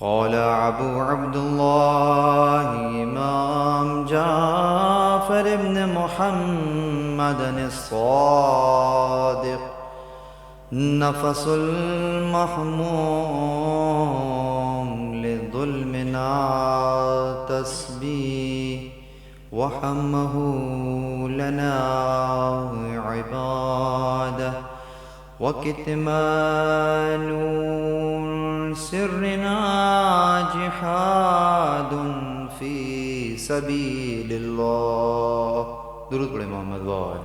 قال أبو عبد الله إمام جعفر بن محمد الصادق نفس المحموم لظلمنا تسبيح وحمه لنا عباده وكتمان سرنا جهاد في سبيل الله. درود پڑھیں محمد وآل.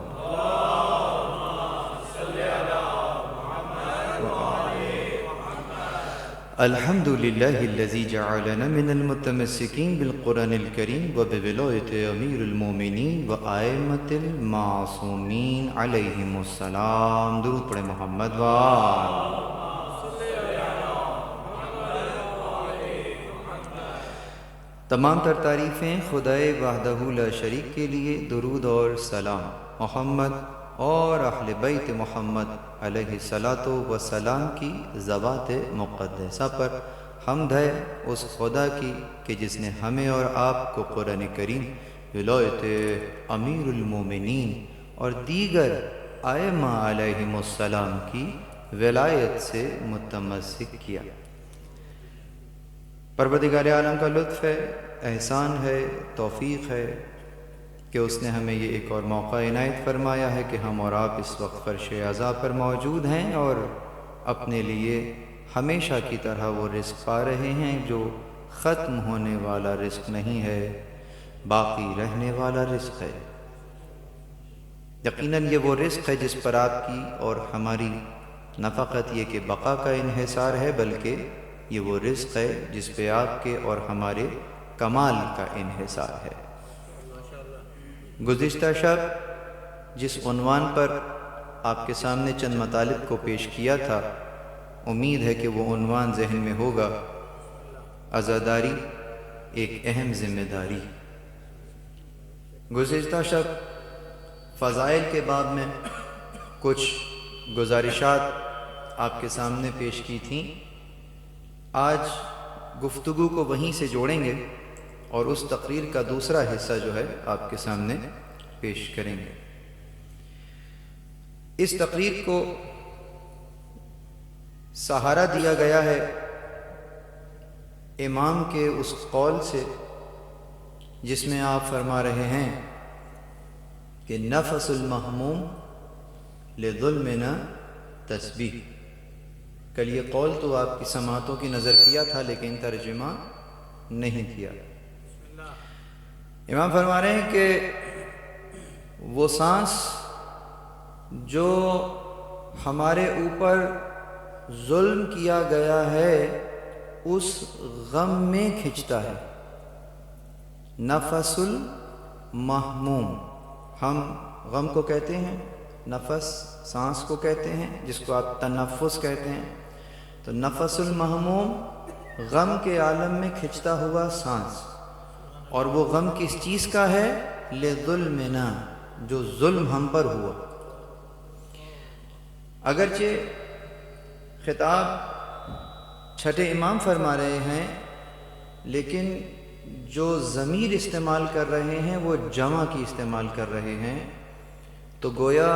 الحمد لله الذي جعلنا من المتمسكين بالقرآن الكريم وبولاية أمير المؤمنين وأئمة المعصومين عليهم السلام. درود پڑھیں محمد وآل. تمام تر تعریفیں خدائے وحدہ لا شریک کے لیے. درود اور سلام محمد اور اہل بیت محمد علیہ الصلاۃ والسلام کی ذوات مقدسہ پر. حمد ہے اس خدا کی کہ جس نے ہمیں اور آپ کو قرآن کریم، ولایت امیر المومنین اور دیگر ائمہ علیہم السلام کی ولایت سے متمسک کیا. پروردگار عالم کا لطف ہے، احسان ہے، توفیق ہے کہ اس نے ہمیں یہ ایک اور موقع عنایت فرمایا ہے کہ ہم اور آپ اس وقت فرش عزا پر موجود ہیں اور اپنے لیے ہمیشہ کی طرح وہ رزق پا رہے ہیں جو ختم ہونے والا رزق نہیں ہے، باقی رہنے والا رزق ہے. یقیناً یہ وہ رزق ہے جس پر آپ کی اور ہماری نہ فقط یہ کہ بقا کا انحصار ہے، بلکہ یہ وہ رزق ہے جس پہ آپ کے اور ہمارے کمال کا انحصار ہے. گزشتہ شب جس عنوان پر آپ کے سامنے چند مطالب کو پیش کیا تھا، امید ہے کہ وہ عنوان ذہن میں ہوگا. عزاداری ایک اہم ذمہ داری. گزشتہ شب فضائل کے باب میں کچھ گزارشات آپ کے سامنے پیش کی تھیں. آج گفتگو کو وہیں سے جوڑیں گے اور اس تقریر کا دوسرا حصہ جو ہے آپ کے سامنے پیش کریں گے. اس تقریر کو سہارا دیا گیا ہے امام کے اس قول سے جس میں آپ فرما رہے ہیں کہ نفس المحموم لظلمنا تسبیح. کل یہ قول تو آپ کی سماعتوں کی نظر کیا تھا لیکن ترجمہ نہیں کیا. امام فرما رہے ہیں کہ وہ سانس جو ہمارے اوپر ظلم کیا گیا ہے اس غم میں کھنچتا ہے. نفس المحموم، ہم غم کو کہتے ہیں، نفس سانس کو کہتے ہیں، جس کو آپ تنفس کہتے ہیں. تو نفس المحموم غم کے عالم میں کھنچتا ہوا سانس. اور وہ غم کس چیز کا ہے؟ لظلمنا، جو ظلم ہم پر ہوا. اگرچہ خطاب چھٹے امام فرما رہے ہیں لیکن جو ضمیر استعمال کر رہے ہیں وہ جمع کی استعمال کر رہے ہیں. تو گویا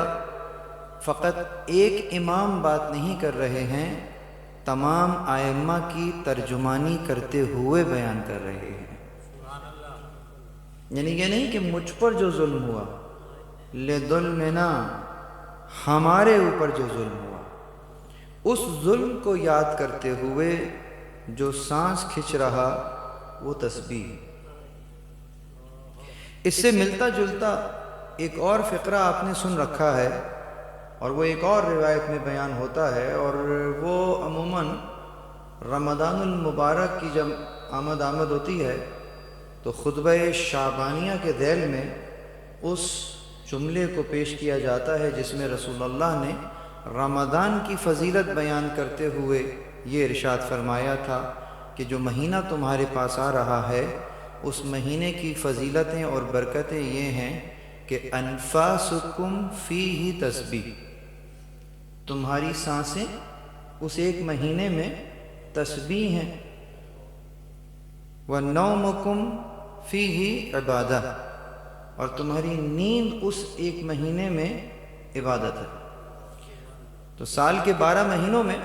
فقط ایک امام بات نہیں کر رہے ہیں، تمام ائمہ کی ترجمانی کرتے ہوئے بیان کر رہے ہیں. یعنی یہ نہیں کہ مجھ پر جو ظلم ہوا، لظلمنا، ہمارے اوپر جو ظلم ہوا، اس ظلم کو یاد کرتے ہوئے جو سانس کھنچ رہا وہ تسبیح. اس سے ملتا جلتا ایک اور فقرہ آپ نے سن رکھا ہے اور وہ ایک اور روایت میں بیان ہوتا ہے، اور وہ عموماً رمضان المبارک کی جب آمد ہوتی ہے تو خطبہ شعبانیہ کے ذیل میں اس جملے کو پیش کیا جاتا ہے جس میں رسول اللہ نے رمضان کی فضیلت بیان کرتے ہوئے یہ ارشاد فرمایا تھا کہ جو مہینہ تمہارے پاس آ رہا ہے اس مہینے کی فضیلتیں اور برکتیں یہ ہیں کہ انفاسکم فیہ تسبیح، تمہاری سانسیں اس ایک مہینے میں تسبیح ہیں. وَنَوْمُكُمْ فِيهِ عِبَادَةٌ، اور تمہاری نیند اس ایک مہینے میں عبادت ہے۔ تو سال کے 12 مہینوں میں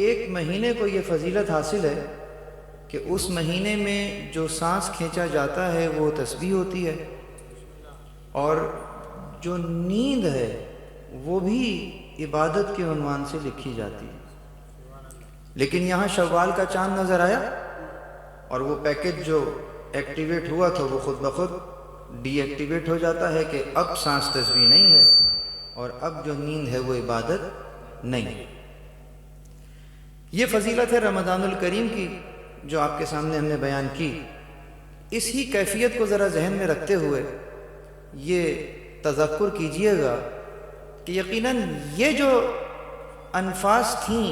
ایک مہینے کو یہ فضیلت حاصل ہے کہ اس مہینے میں جو سانس کھینچا جاتا ہے وہ تسبیح ہوتی ہے، اور جو نیند ہے وہ بھی عبادت کے عنوان سے لکھی جاتی ہے۔ لیکن یہاں شوال کا چاند نظر آیا اور وہ پیکج جو ایکٹیویٹ ہوا تھا وہ خود بخود ڈی ایکٹیویٹ ہو جاتا ہے کہ اب سانس تسبیح نہیں ہے اور اب جو نیند ہے وہ عبادت نہیں۔ یہ فضیلت ہے رمضان الکریم کی جو آپ کے سامنے ہم نے بیان کی۔ اس ہی کیفیت کو ذرا ذہن میں رکھتے ہوئے یہ تذکر کیجئے گا کہ یقیناً یہ جو انفاس تھیں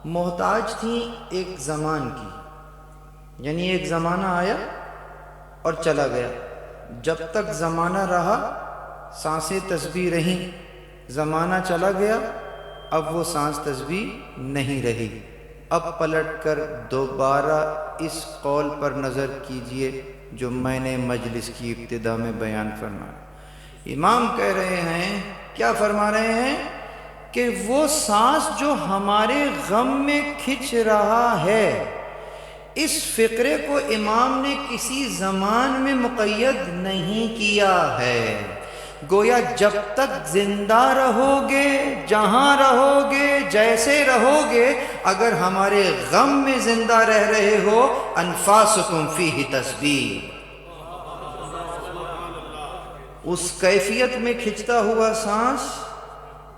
محتاج تھیں ایک زمان کی، یعنی ایک زمانہ آیا اور چلا گیا۔ جب تک زمانہ رہا سانسیں تسبیح رہیں، زمانہ چلا گیا اب وہ سانس تسبیح نہیں رہی۔ اب پلٹ کر دوبارہ اس قول پر نظر کیجئے جو میں نے مجلس کی ابتدا میں بیان فرمایا۔ امام کہہ رہے ہیں، کیا فرما رہے ہیں کہ وہ سانس جو ہمارے غم میں کھنچ رہا ہے، اس فقرے کو امام نے کسی زمان میں مقید نہیں کیا ہے۔ گویا جب تک زندہ رہو گے، جہاں رہو گے، جیسے رہو گے، اگر ہمارے غم میں زندہ رہ رہے ہو، انفاسکم فیہ تسبیح، اس کیفیت میں کھنچتا ہوا سانس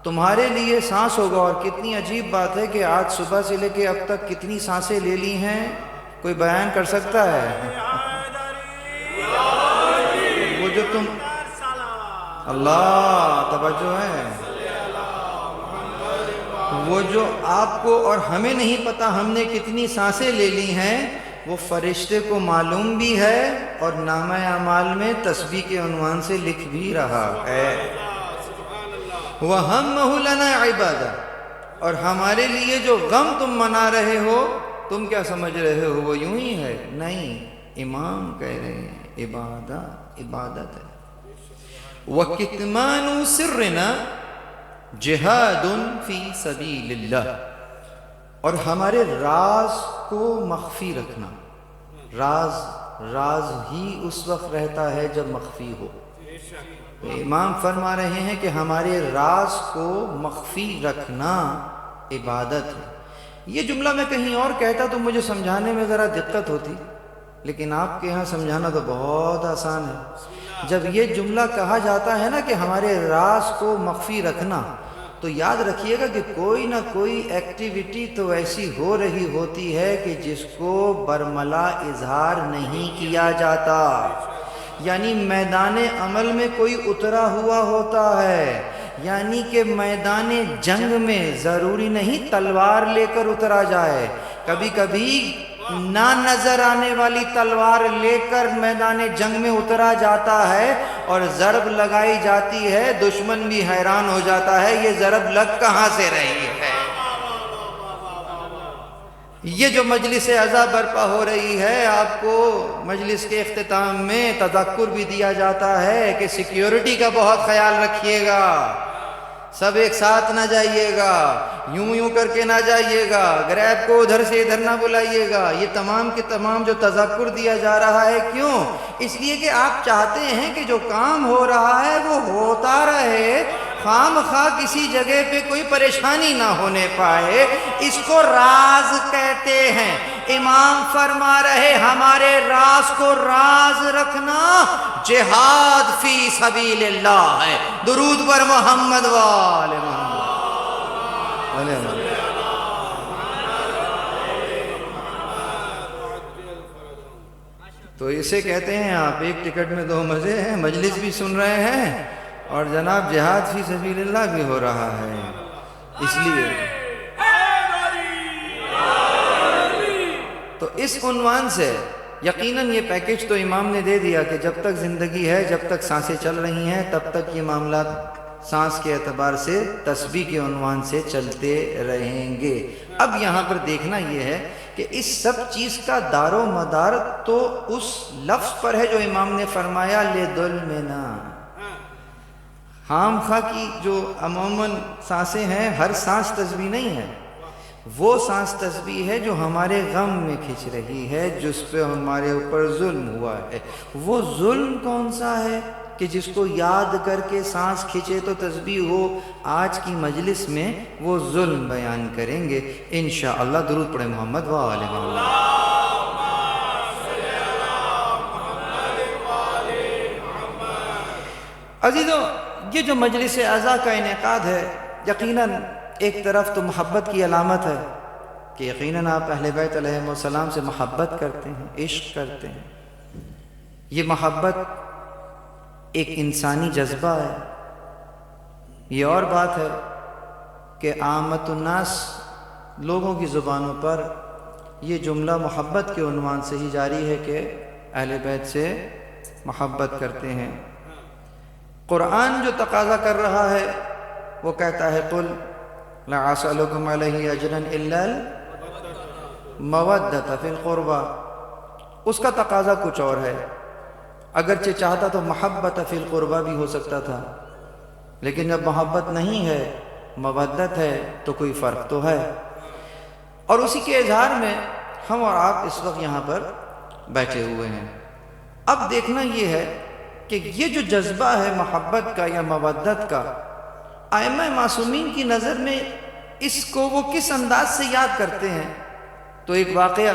تمہارے لیے سانس ہوگا۔ اور کتنی عجیب بات ہے کہ آج صبح سے لے کے اب تک کتنی سانسیں لے لی ہیں، کوئی بیان کر سکتا ہے؟ وہ جو تم اللہ توجہ ہے، وہ جو آپ کو اور ہمیں نہیں پتا ہم نے کتنی سانسیں لے لی ہیں، وہ فرشتے کو معلوم بھی ہے اور نامہ اعمال میں تسبیح کے عنوان سے لکھ بھی رہا ہے۔ وَهَمَّهُ لَنَا عِبَادَةٌ، اور ہمارے لیے جو غم تم منا رہے ہو، تم کیا سمجھ رہے ہو وہ یوں ہی ہے؟ نہیں، امام کہہ رہے ہیں عبادت ہے۔ وَكِتْمَانُ سِرِّنَا جِهَادٌ فِي سَبِيلِ اللَّهِ، اور ہمارے راز کو مخفی رکھنا۔ راز ہی اس وقت رہتا ہے جب مخفی ہو۔ امام فرما رہے ہیں کہ ہمارے راز کو مخفی رکھنا عبادت ہے۔ یہ جملہ میں کہیں اور کہتا تو مجھے سمجھانے میں ذرا دقت ہوتی، لیکن آپ کے ہاں سمجھانا تو بہت آسان ہے۔ جب یہ جملہ کہا جاتا ہے نا کہ ہمارے راز کو مخفی رکھنا، تو یاد رکھیے گا کہ کوئی نہ کوئی ایکٹیویٹی تو ایسی ہو رہی ہوتی ہے کہ جس کو برملا اظہار نہیں کیا جاتا، یعنی میدان عمل میں کوئی اترا ہوا ہوتا ہے، یعنی کہ میدان جنگ میں ضروری نہیں تلوار لے کر اترا جائے، کبھی کبھی نہ نظر آنے والی تلوار لے کر میدان جنگ میں اترا جاتا ہے اور ضرب لگائی جاتی ہے، دشمن بھی حیران ہو جاتا ہے یہ ضرب لگ کہاں سے رہی ہے۔ یہ جو مجلس عزا برپا ہو رہی ہے، آپ کو مجلس کے اختتام میں تذکر بھی دیا جاتا ہے کہ سیکیورٹی کا بہت خیال رکھیے گا، سب ایک ساتھ نہ جائیے گا، یوں کر کے نہ جائیے گا، گریب کو ادھر سے ادھر نہ بلائیے گا۔ یہ تمام کے تمام جو تذکر دیا جا رہا ہے، کیوں؟ اس لیے کہ آپ چاہتے ہیں کہ جو کام ہو رہا ہے وہ ہوتا رہے، خام خواہ کسی جگہ پہ کوئی پریشانی نہ ہونے پائے، اس کو راز کہتے ہیں۔ امام فرما رہے ہمارے راز کو راز رکھنا جہاد فی سبیل اللہ ہے۔ درود پر محمد وآل محمد۔ تو اسے کہتے ہیں آپ ایک ٹکٹ میں دو مزے ہیں، مجلس بھی سن رہے ہیں اور جناب جہاد فی سبیل اللہ بھی ہو رہا ہے۔ اس لیے تو اس عنوان سے یقیناً یہ پیکج تو امام نے دے دیا کہ جب تک زندگی ہے، جب تک سانسیں چل رہی ہیں، تب تک یہ معاملات سانس کے اعتبار سے تسبیح کے عنوان سے چلتے رہیں گے۔ اب یہاں پر دیکھنا یہ ہے کہ اس سب چیز کا دار و مدار تو اس لفظ پر ہے جو امام نے فرمایا لِظُلْمِنَا۔ خام خواہ کی جو عموماً سانسیں ہیں، ہر سانس تسبیح نہیں ہے، وہ سانس تسبیح ہے جو ہمارے غم میں کھنچ رہی ہے، جس پہ ہمارے اوپر ظلم ہوا ہے۔ وہ ظلم کون سا ہے کہ جس کو یاد کر کے سانس کھنچے تو تسبیح ہو؟ آج کی مجلس میں وہ ظلم بیان کریں گے انشاءاللہ۔ درود پڑھیں محمد و آل محمد۔ عزیزو، یہ جو مجلس عزا کا انعقاد ہے، یقیناً ایک طرف تو محبت کی علامت ہے کہ یقیناً آپ اہل بیت علیہم السلام سے محبت کرتے ہیں، عشق کرتے ہیں۔ یہ محبت ایک انسانی جذبہ ہے۔ یہ اور بات ہے کہ عامت الناس لوگوں کی زبانوں پر یہ جملہ محبت کے عنوان سے ہی جاری ہے کہ اہل بیت سے محبت کرتے ہیں۔ قرآن جو تقاضا کر رہا ہے وہ کہتا ہے قُلْ لَا أَسْأَلُكُمْ عَلَيْهِ أَجْرًا إِلَّا الْمَوَدَّةَ فِي الْقُرْبَى۔ اس کا تقاضا کچھ اور ہے۔ اگرچہ چاہتا تو محبت فی القربہ بھی ہو سکتا تھا، لیکن جب محبت نہیں ہے، مودت ہے، تو کوئی فرق تو ہے۔ اور اسی کے اظہار میں ہم اور آپ اس وقت یہاں پر بیٹھے ہوئے ہیں۔ اب دیکھنا یہ ہے کہ یہ جو جذبہ ہے محبت کا یا مودت کا، ائمہ معصومین کی نظر میں اس کو وہ کس انداز سے یاد کرتے ہیں؟ تو ایک واقعہ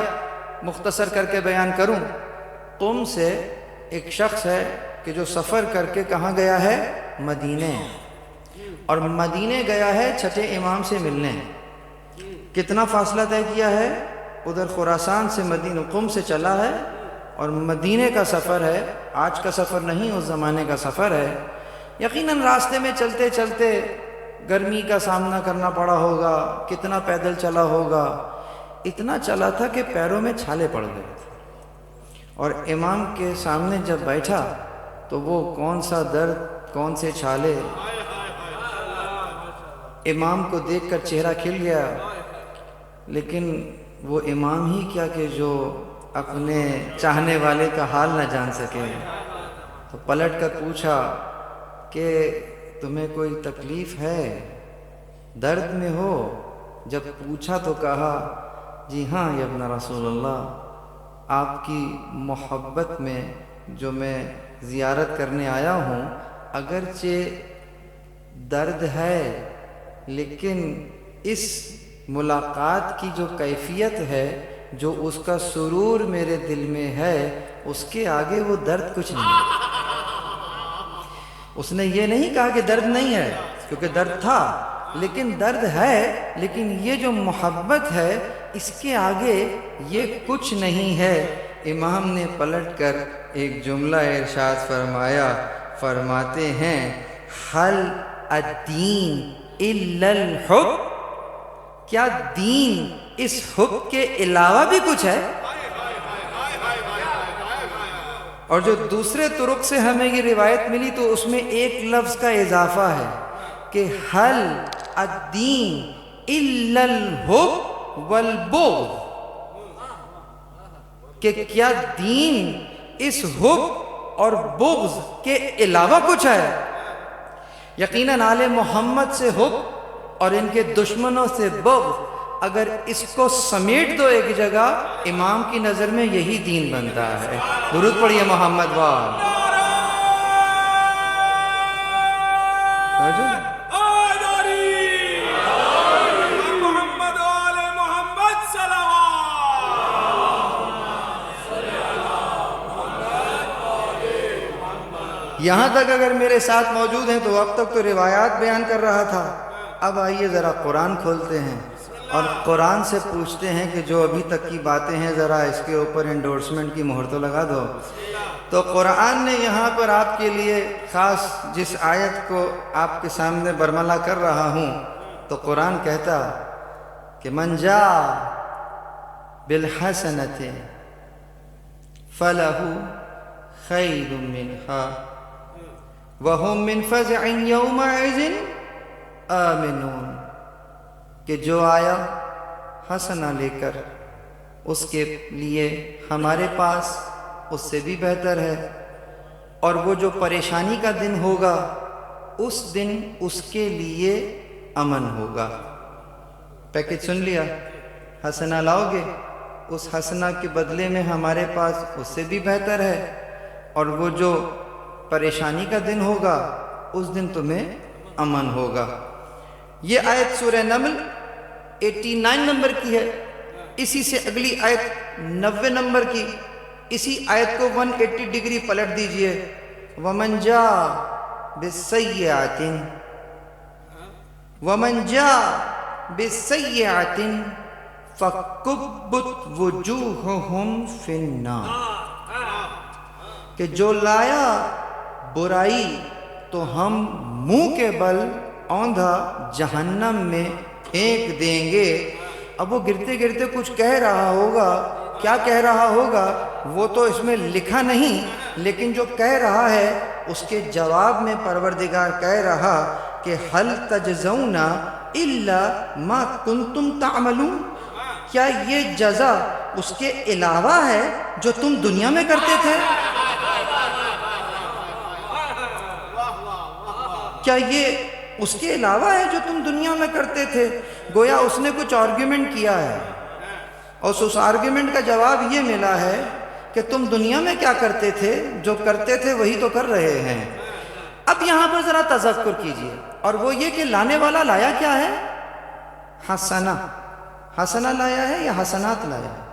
مختصر کر کے بیان کروں۔ قم سے ایک شخص ہے کہ جو سفر کر کے کہاں گیا ہے؟ مدینے، اور مدینے گیا ہے چھٹے امام سے ملنے۔ کتنا فاصلہ طے کیا ہے؟ ادھر خراسان سے مدینہ قم سے چلا ہے، اور مدینے کا سفر ہے، آج کا سفر نہیں، اس زمانے کا سفر ہے۔ یقیناً راستے میں چلتے چلتے گرمی کا سامنا کرنا پڑا ہوگا، کتنا پیدل چلا ہوگا، اتنا چلا تھا کہ پیروں میں چھالے پڑ گئے تھے۔ اور امام کے سامنے جب بیٹھا تو وہ کون سا درد، کون سے چھالے، امام کو دیکھ کر چہرہ کھل گیا۔ لیکن وہ امام ہی کیا کہ جو اپنے چاہنے والے کا حال نہ جان سکے، تو پلٹ کر پوچھا کہ تمہیں کوئی تکلیف ہے، درد میں ہو؟ جب پوچھا تو کہا جی ہاں یا ابن رسول اللہ، آپ کی محبت میں جو میں زیارت کرنے آیا ہوں، اگرچہ درد ہے، لیکن اس ملاقات کی جو کیفیت ہے، جو اس کا سرور میرے دل میں ہے، اس کے آگے وہ درد کچھ نہیں۔ اس نے یہ نہیں کہا کہ درد نہیں ہے، کیونکہ درد تھا، لیکن درد ہے، لیکن یہ جو محبت ہے اس کے آگے یہ کچھ نہیں ہے۔ امام نے پلٹ کر ایک جملہ ارشاد فرمایا، فرماتے ہیں حل الدین الا الحب، کیا دین اس حب کے علاوہ بھی کچھ ہے؟ اور جو دوسرے طرق سے ہمیں یہ روایت ملی تو اس میں ایک لفظ کا اضافہ ہے کہ حل الدین الا الحب والبغض، کہ کیا دین اس حب اور بغض کے علاوہ کچھ ہے؟ یقیناً آل محمد سے حب اور ان کے دشمنوں سے بغض، اگر اس کو سمیٹ دو ایک جگہ، امام کی نظر میں یہی دین بنتا ہے۔ درود پڑھیے محمد وال۔ یہاں تک اگر میرے ساتھ موجود ہیں تو اب تک تو روایات بیان کر رہا تھا، اب آئیے ذرا قرآن کھولتے ہیں اور قرآن سے پوچھتے ہیں کہ جو ابھی تک کی باتیں ہیں ذرا اس کے اوپر انڈورسمنٹ کی مہر تو لگا دو۔ تو قرآن نے یہاں پر آپ کے لیے خاص جس آیت کو آپ کے سامنے برملا کر رہا ہوں، تو قرآن کہتا کہ من جاء بالحسنۃ فلہ خیر منہا وَهُمْ مِنْ فَزْعٍ يَوْمَئِذٍ آمِنُونَ کہ جو آیا حسنہ لے کر اس کے لیے ہمارے پاس اس سے بھی بہتر ہے، اور وہ جو پریشانی کا دن ہوگا اس دن اس کے لیے امن ہوگا۔ پیکج سن لیا، حسنہ لاؤ گے اس حسنہ کے بدلے میں ہمارے پاس اس سے بھی بہتر ہے، اور وہ جو پریشانی کا دن ہوگا اس دن تمہیں امن ہوگا۔ یہ آیت سورہ نمل 89 نمبر کی ہے، اسی سے اگلی آیت 90 نمبر کی، اسی آیت کو 180 ڈگری پلٹ دیجئے۔ وَمَنْ جَاءَ بِالسَّيِّئَةٍ فَكُبِّتْ وُجُوهُهُمْ فِي النَّارِ کہ جو لایا برائی تو ہم منہ کے بل اوندھا جہنم میں پھینک دیں گے۔ اب وہ گرتے گرتے کچھ کہہ رہا ہوگا، کیا کہہ رہا ہوگا وہ تو اس میں لکھا نہیں، لیکن جو کہہ رہا ہے اس کے جواب میں پروردگار کہہ رہا کہ هل تجزون الا ما کنتم تعملون، کیا یہ جزا اس کے علاوہ ہے جو تم دنیا میں کرتے تھے؟ کیا یہ اس کے علاوہ ہے جو تم دنیا میں کرتے تھے؟ گویا اس نے کچھ آرگیومنٹ کیا ہے، اور اس آرگیومنٹ کا جواب یہ ملا ہے کہ تم دنیا میں کیا کرتے تھے، جو کرتے تھے وہی تو کر رہے ہیں۔ اب یہاں پر ذرا تذکر کیجئے، اور وہ یہ کہ لانے والا لایا کیا ہے؟ حسنہ۔ حسنہ لایا ہے یا حسنات لایا ہے؟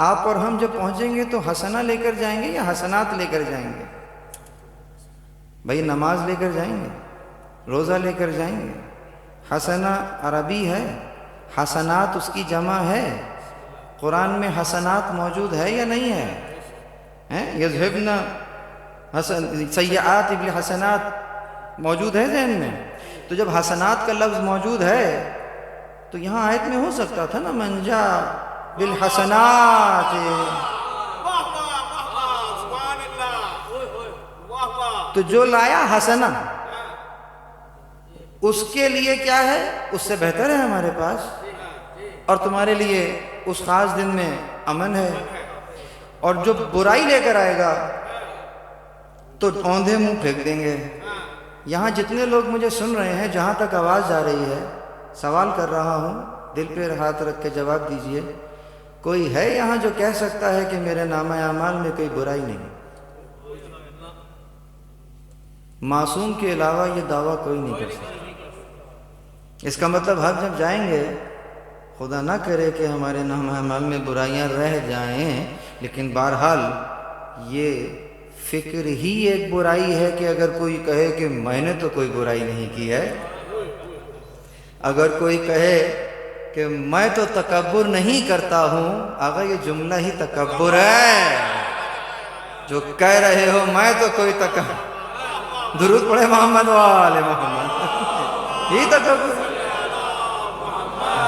آپ اور ہم جب پہنچیں گے تو حسنہ لے کر جائیں گے یا حسنات لے کر جائیں گے؟ بھئی نماز لے کر جائیں گے، روزہ لے کر جائیں گے۔ حسنہ عربی ہے، حسنات اس کی جمع ہے۔ قرآن میں حسنات موجود ہے یا نہیں ہے؟ یذہبن سیئات بالحسنات موجود ہے ذہن میں؟ تو جب حسنات کا لفظ موجود ہے تو یہاں آیت میں ہو سکتا تھا نا من جاء بالحسنات، تو جو لایا حسنہ اس کے لیے کیا ہے؟ اس سے بہتر ہے ہمارے پاس، اور تمہارے لیے اس خاص دن میں امن ہے۔ اور جو برائی لے کر آئے گا تو اوندھے منہ پھینک دیں گے۔ یہاں جتنے لوگ مجھے سن رہے ہیں، جہاں تک آواز جا رہی ہے، سوال کر رہا ہوں، دل پہ ہاتھ رکھ کے جواب دیجئے۔ کوئی ہے یہاں جو کہہ سکتا ہے کہ میرے نامہ اعمال میں کوئی برائی نہیں؟ معصوم کے علاوہ یہ دعویٰ کوئی نہیں کر سکتا۔ اس کا مطلب ہم جب جائیں گے، خدا نہ کرے کہ ہمارے نامہ اعمال میں برائیاں رہ جائیں، لیکن بہرحال یہ فکر ہی ایک برائی ہے کہ اگر کوئی کہے کہ میں نے تو کوئی برائی نہیں کی ہے، اگر کوئی کہے کہ میں تو تکبر نہیں کرتا ہوں، آقا یہ جملہ ہی تکبر ہے۔ جو کہہ رہے ہو میں تو کوئی تکبر، درود پڑھے محمد وآل محمد، یہ تکبر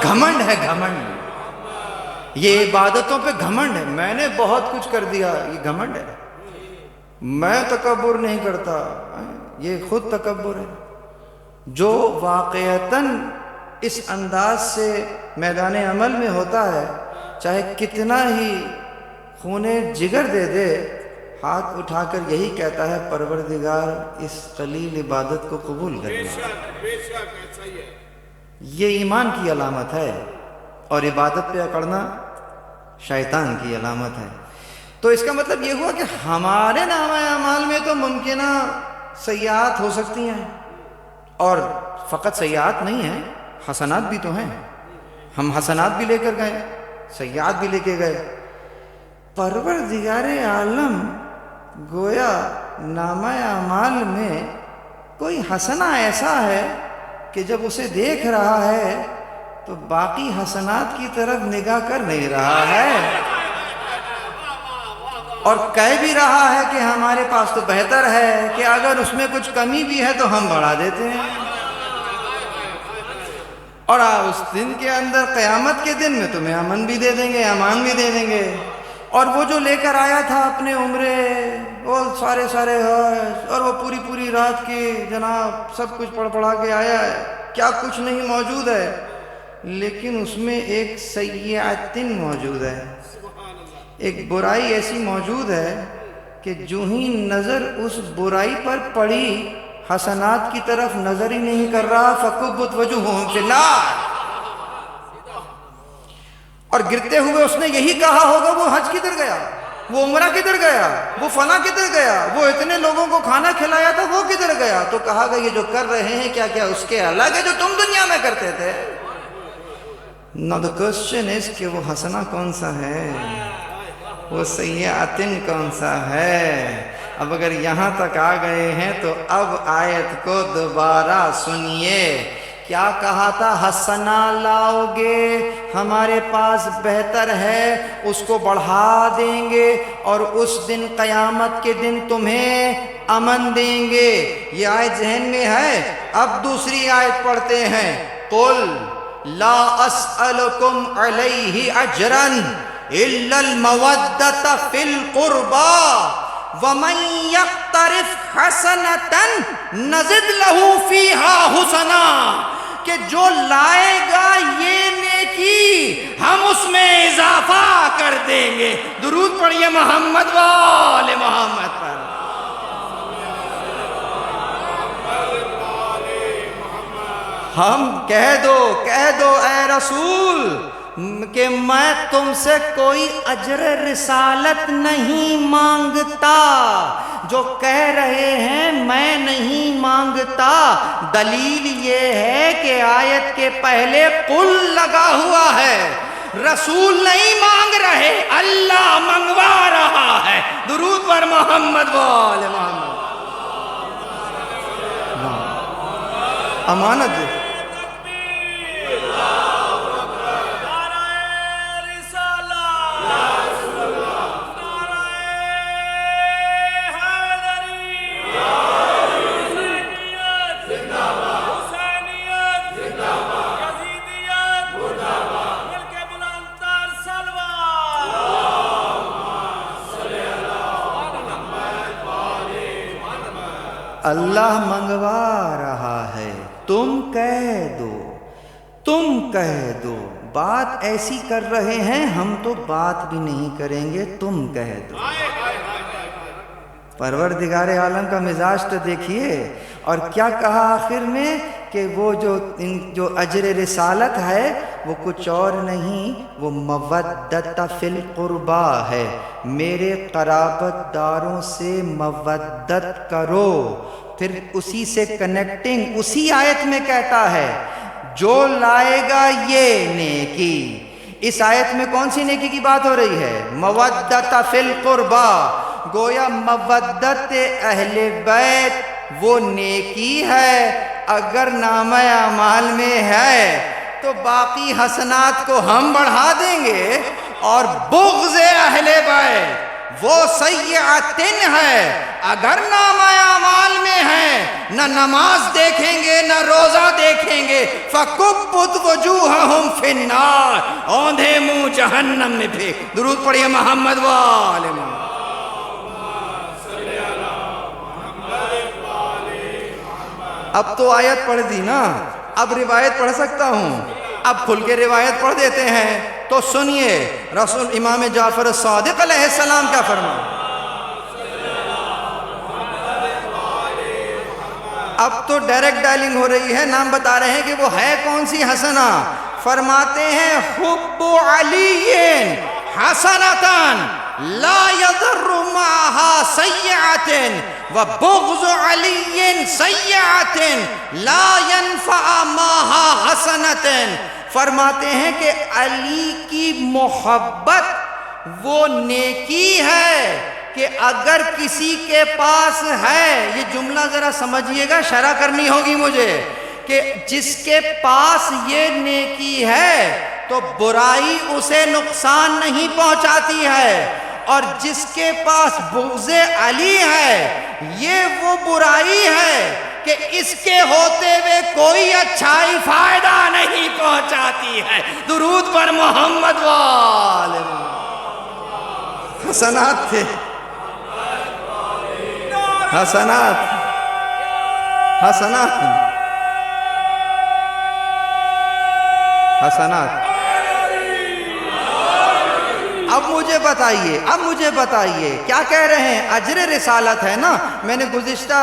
گھمنڈ ہے، گھمنڈ۔ یہ عبادتوں پہ گھمنڈ ہے، میں نے بہت کچھ کر دیا، یہ گھمنڈ ہے۔ میں تکبر نہیں کرتا، یہ خود تکبر ہے۔ جو واقعتاً اس انداز سے میدان عمل میں ہوتا ہے، چاہے کتنا ہی خونے جگر دے دے، ہاتھ اٹھا کر یہی کہتا ہے پروردگار اس قلیل عبادت کو قبول کر لے۔ یہ ایمان کی علامت ہے، اور عبادت پہ اکڑنا شیطان کی علامت ہے۔ تو اس کا مطلب یہ ہوا کہ ہمارے نامہ اعمال میں تو ممکنہ سیئات ہو سکتی ہیں، اور فقط سیئات نہیں ہیں، حسنات بھی تو ہیں۔ ہم حسنات بھی لے کر گئے، سیئات بھی لے کے گئے۔ پروردگار عالم گویا نامہ اعمال میں کوئی حسنہ ایسا ہے کہ جب اسے دیکھ رہا ہے تو باقی حسنات کی طرف نگاہ کر نہیں رہا ہے، اور کہہ بھی رہا ہے کہ ہمارے پاس تو بہتر ہے، کہ اگر اس میں کچھ کمی بھی ہے تو ہم بڑھا دیتے ہیں۔ اور اس دن کے اندر، قیامت کے دن میں تمہیں امن بھی دے دیں گے، امان بھی دے دیں گے۔ اور وہ جو لے کر آیا تھا اپنے عمرے، وہ سارے حج، اور وہ پوری رات کی جناب سب کچھ پڑھا کے آیا ہے، کیا کچھ نہیں موجود ہے، لیکن اس میں ایک سیئاتن موجود ہے، ایک برائی ایسی موجود ہے کہ جو ہی نظر اس برائی پر پڑی حسنات کی طرف نظر ہی نہیں کر رہا، فَكُبُّتْ وَجُوهُهُمْ فِي النَّارِ، اور گرتے ہوئے اس نے یہی کہا ہوگا وہ حج کدھر گیا، وہ عمرہ کدھر گیا، وہ فلاں کدھر گیا، وہ اتنے لوگوں کو کھانا کھلایا تھا وہ کدھر گیا؟ تو کہا گیا یہ جو کر رہے ہیں کیا اس کے الگ ہے جو تم دنیا میں کرتے تھے؟ Now the question is کہ وہ حسنہ کون سا ہے، وہ سیئاتن کون سا ہے؟ اب اگر یہاں تک آ گئے ہیں تو اب آیت کو دوبارہ سنیے، کیا کہا تھا؟ حسنہ لاؤ گے ہمارے پاس بہتر ہے، اس کو بڑھا دیں گے اور اس دن قیامت کے دن تمہیں امن دیں گے۔ یہ آیت ذہن میں ہے؟ اب دوسری آیت پڑھتے ہیں، قل لا اسألکم علیہ اجرا الا المودۃ فی القربى وَمَن يَقْتَرِفْ حَسَنَةً نَزِدْ لَهُ فِيهَا حُسْنًا، کہ جو لائے گا یہ نیکی ہم اس میں اضافہ کر دیں گے۔ درود پڑھیے محمد وآل محمد پر۔ ہم کہہ دو اے رسول کہ میں تم سے کوئی اجر رسالت نہیں مانگتا، جو کہہ رہے ہیں میں نہیں مانگتا۔ دلیل یہ ہے کہ آیت کے پہلے قل لگا ہوا ہے، رسول نہیں مانگ رہے، اللہ منگوا رہا ہے۔ درود پر محمد وآل محمد۔ امانت اللہ منگوا رہا ہے، تم کہہ دو، بات ایسی کر رہے ہیں ہم تو بات بھی نہیں کریں گے، تم کہہ دو۔ پروردگار عالم کا مزاج تو دیکھیے، اور کیا کہا آخر میں کہ وہ جو اجر رسالت ہے وہ کچھ اور نہیں، وہ مودۃ فی القربا ہے، میرے قرابت داروں سے مودت کرو۔ پھر اسی سے کنیکٹنگ اسی آیت میں کہتا ہے جو لائے گا یہ نیکی۔ اس آیت میں کون سی نیکی کی بات ہو رہی ہے؟ مودۃ فی القربا، گویا مودت اہل بیت وہ نیکی ہے، اگر نامہ اعمال میں ہے تو باقی حسنات کو ہم بڑھا دیں گے، اور بغض اہل بیت وہ سیئاتن ہے، اگر نامہ اعمال میں ہے نہ نماز دیکھیں گے نہ روزہ دیکھیں گے، فَكُبُّتْ وُجُوهَهُمْ فِي النَّارِ، اوندھے منہ جہنم میں پھینک۔ درود پڑھیے محمد وآل محمد۔ اب تو آیت پڑھ دی نا، اب روایت پڑھ سکتا ہوں، اب کھل کے روایت پڑھ دیتے ہیں تو سنیے رسول امام جعفر صادق علیہ السلام کیا فرمایا۔ اب تو ڈائریکٹ ڈائلنگ ہو رہی ہے، نام بتا رہے ہیں کہ وہ ہے کون سی حسنہ۔ فرماتے ہیں حب علی حسنتان لا يضر معها سیئات وبغض علی سیئات لا ينفع معها حسنت۔ فرماتے ہیں کہ علی کی محبت وہ نیکی ہے کہ اگر کسی کے پاس ہے، یہ جملہ ذرا سمجھیے گا، شرح کرنی ہوگی مجھے، کہ جس کے پاس یہ نیکی ہے تو برائی اسے نقصان نہیں پہنچاتی ہے، اور جس کے پاس بغض علی ہے یہ وہ برائی ہے کہ اس کے ہوتے ہوئے کوئی اچھائی فائدہ نہیں پہنچاتی ہے۔ درود پر محمد وآل محمد۔ حسنات تھے، حسنات حسنات حسنات۔ اب مجھے بتائیے کیا کہہ رہے ہیں؟ اجر رسالت ہے نا۔ میں نے گزشتہ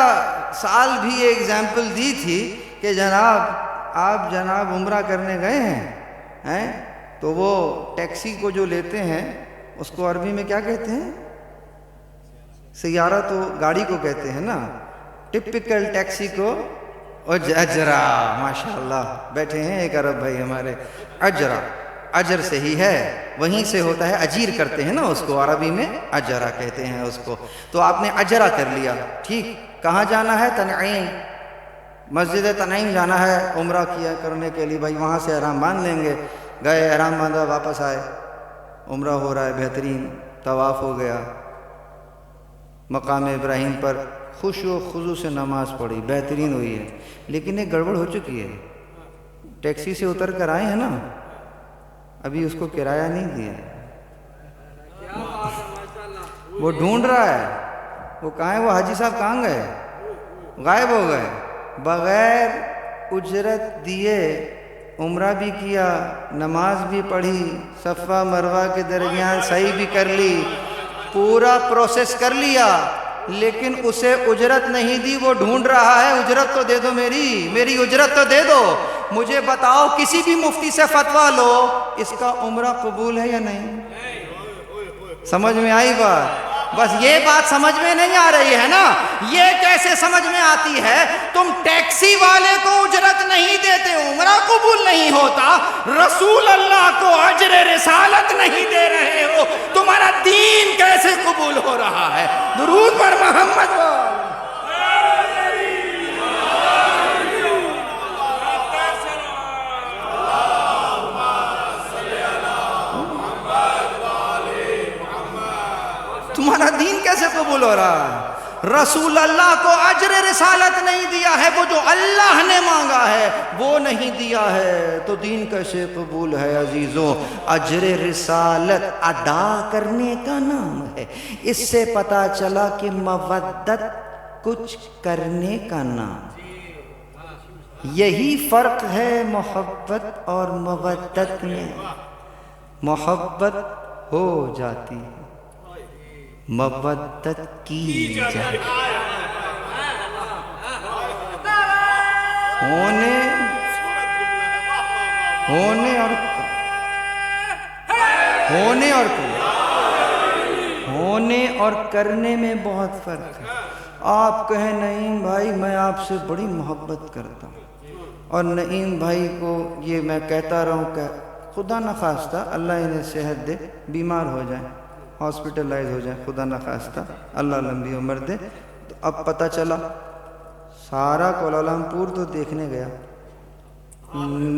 سال بھی یہ ایگزامپل دی تھی کہ آپ جناب عمرہ کرنے گئے ہیں تو وہ ٹیکسی کو جو لیتے ہیں اس کو عربی میں کیا کہتے ہیں؟ سیارہ تو گاڑی کو کہتے ہیں نا، ٹپیکل ٹیکسی کو اجرا۔ ماشاءاللہ بیٹھے ہیں ایک عرب بھائی ہمارے، اجرا، اجر سے ہی ہے، وہیں سے ہوتا ہے، اجیر کرتے ہیں نا اس کو، عربی میں اجرا کہتے ہیں اس کو۔ تو آپ نے اجرا کر لیا، ٹھیک، کہاں جانا ہے؟ تنعیم، مسجد تنعیم جانا ہے عمرہ کیا کرنے کے لیے، بھائی وہاں سے احرام باندھ لیں گے۔ گئے، احرام باندھا، واپس آئے، عمرہ ہو رہا ہے، بہترین طواف ہو گیا، مقام ابراہیم پر خشوع و خضوع سے نماز پڑھی، بہترین ہوئی ہے، لیکن ایک گڑبڑ ہو چکی ہے۔ ٹیکسی سے اتر کر آئے ہیں نا، ابھی اس کو کرایہ نہیں دیا، وہ ڈھونڈ رہا ہے، وہ کہاں ہے، وہ حاجی صاحب کہاں گئے؟ غائب ہو گئے۔ بغیر اجرت دیے عمرہ بھی کیا، نماز بھی پڑھی، صفا مروہ کے درمیان سعی بھی کر لی، پورا پروسیس کر لیا، لیکن اسے اجرت نہیں دی۔ وہ ڈھونڈ رہا ہے، اجرت تو دے دو، میری اجرت تو دے دو۔ مجھے بتاؤ، کسی بھی مفتی سے فتویٰ لو، اس کا عمرہ قبول ہے یا نہیں؟ سمجھ میں آئی بات؟ بس یہ بات سمجھ میں نہیں آ رہی ہے نا۔ یہ کیسے سمجھ میں آتی ہے؟ تم ٹیکسی والے کو اجرت نہیں دیتے، عمرہ قبول نہیں ہوتا، رسول اللہ کو اجر رسالت نہیں دے رہے ہو، تمہارا دین کیسے قبول ہو رہا ہے؟ درود پر محمد وال۔ تمہارا دین کیسے قبول ہو رہا ہے؟ رسول اللہ کو اجر رسالت نہیں دیا ہے، وہ جو اللہ نے مانگا ہے وہ نہیں دیا ہے، تو دین کیسے قبول ہے؟ عزیزوں، اجر رسالت ادا کرنے کا نام ہے۔ اس سے پتہ چلا کہ مودت کچھ کرنے کا نام۔ یہی فرق ہے محبت اور مودت میں۔ محبت ہو جاتی ہے، مودت کی جائے، ہونے اور کرنے میں بہت فرق ہے۔ آپ کہیں نعیم بھائی میں آپ سے بڑی محبت کرتا ہوں، اور نعیم بھائی کو یہ میں کہتا رہوں کہ خدا نخواستہ اللہ انہیں صحت دے، بیمار ہو جائیں، ہاسپٹلائز ہو جائیں، خدا نخواستہ اللہ لمبی عمر دے، تو اب پتہ چلا سارا کوالالم پور تو دیکھنے گیا،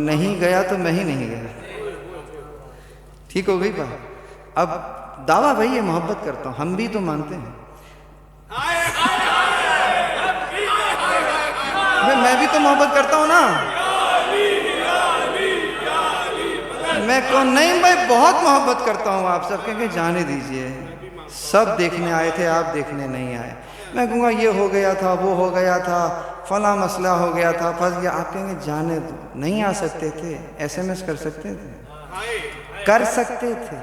نہیں گیا تو میں ہی نہیں گیا۔ ٹھیک ہو گئی بات؟ اب دعویٰ بھائی یہ محبت کرتا ہوں، ہم بھی تو مانتے ہیں، میں بھی تو محبت کرتا ہوں نا۔ میں کون نہیں، میں بہت محبت کرتا ہوں آپ سب، کہیں گے جانے دیجئے، سب دیکھنے آئے تھے، آپ دیکھنے نہیں آئے۔ میں کہوں گا یہ ہو گیا تھا، وہ ہو گیا تھا، فلاں مسئلہ ہو گیا تھا، پھنس گیا، آپ کہیں گے جانے دو۔ نہیں آ سکتے تھے؟ ایس ایم ایس کر سکتے تھے، کر سکتے تھے،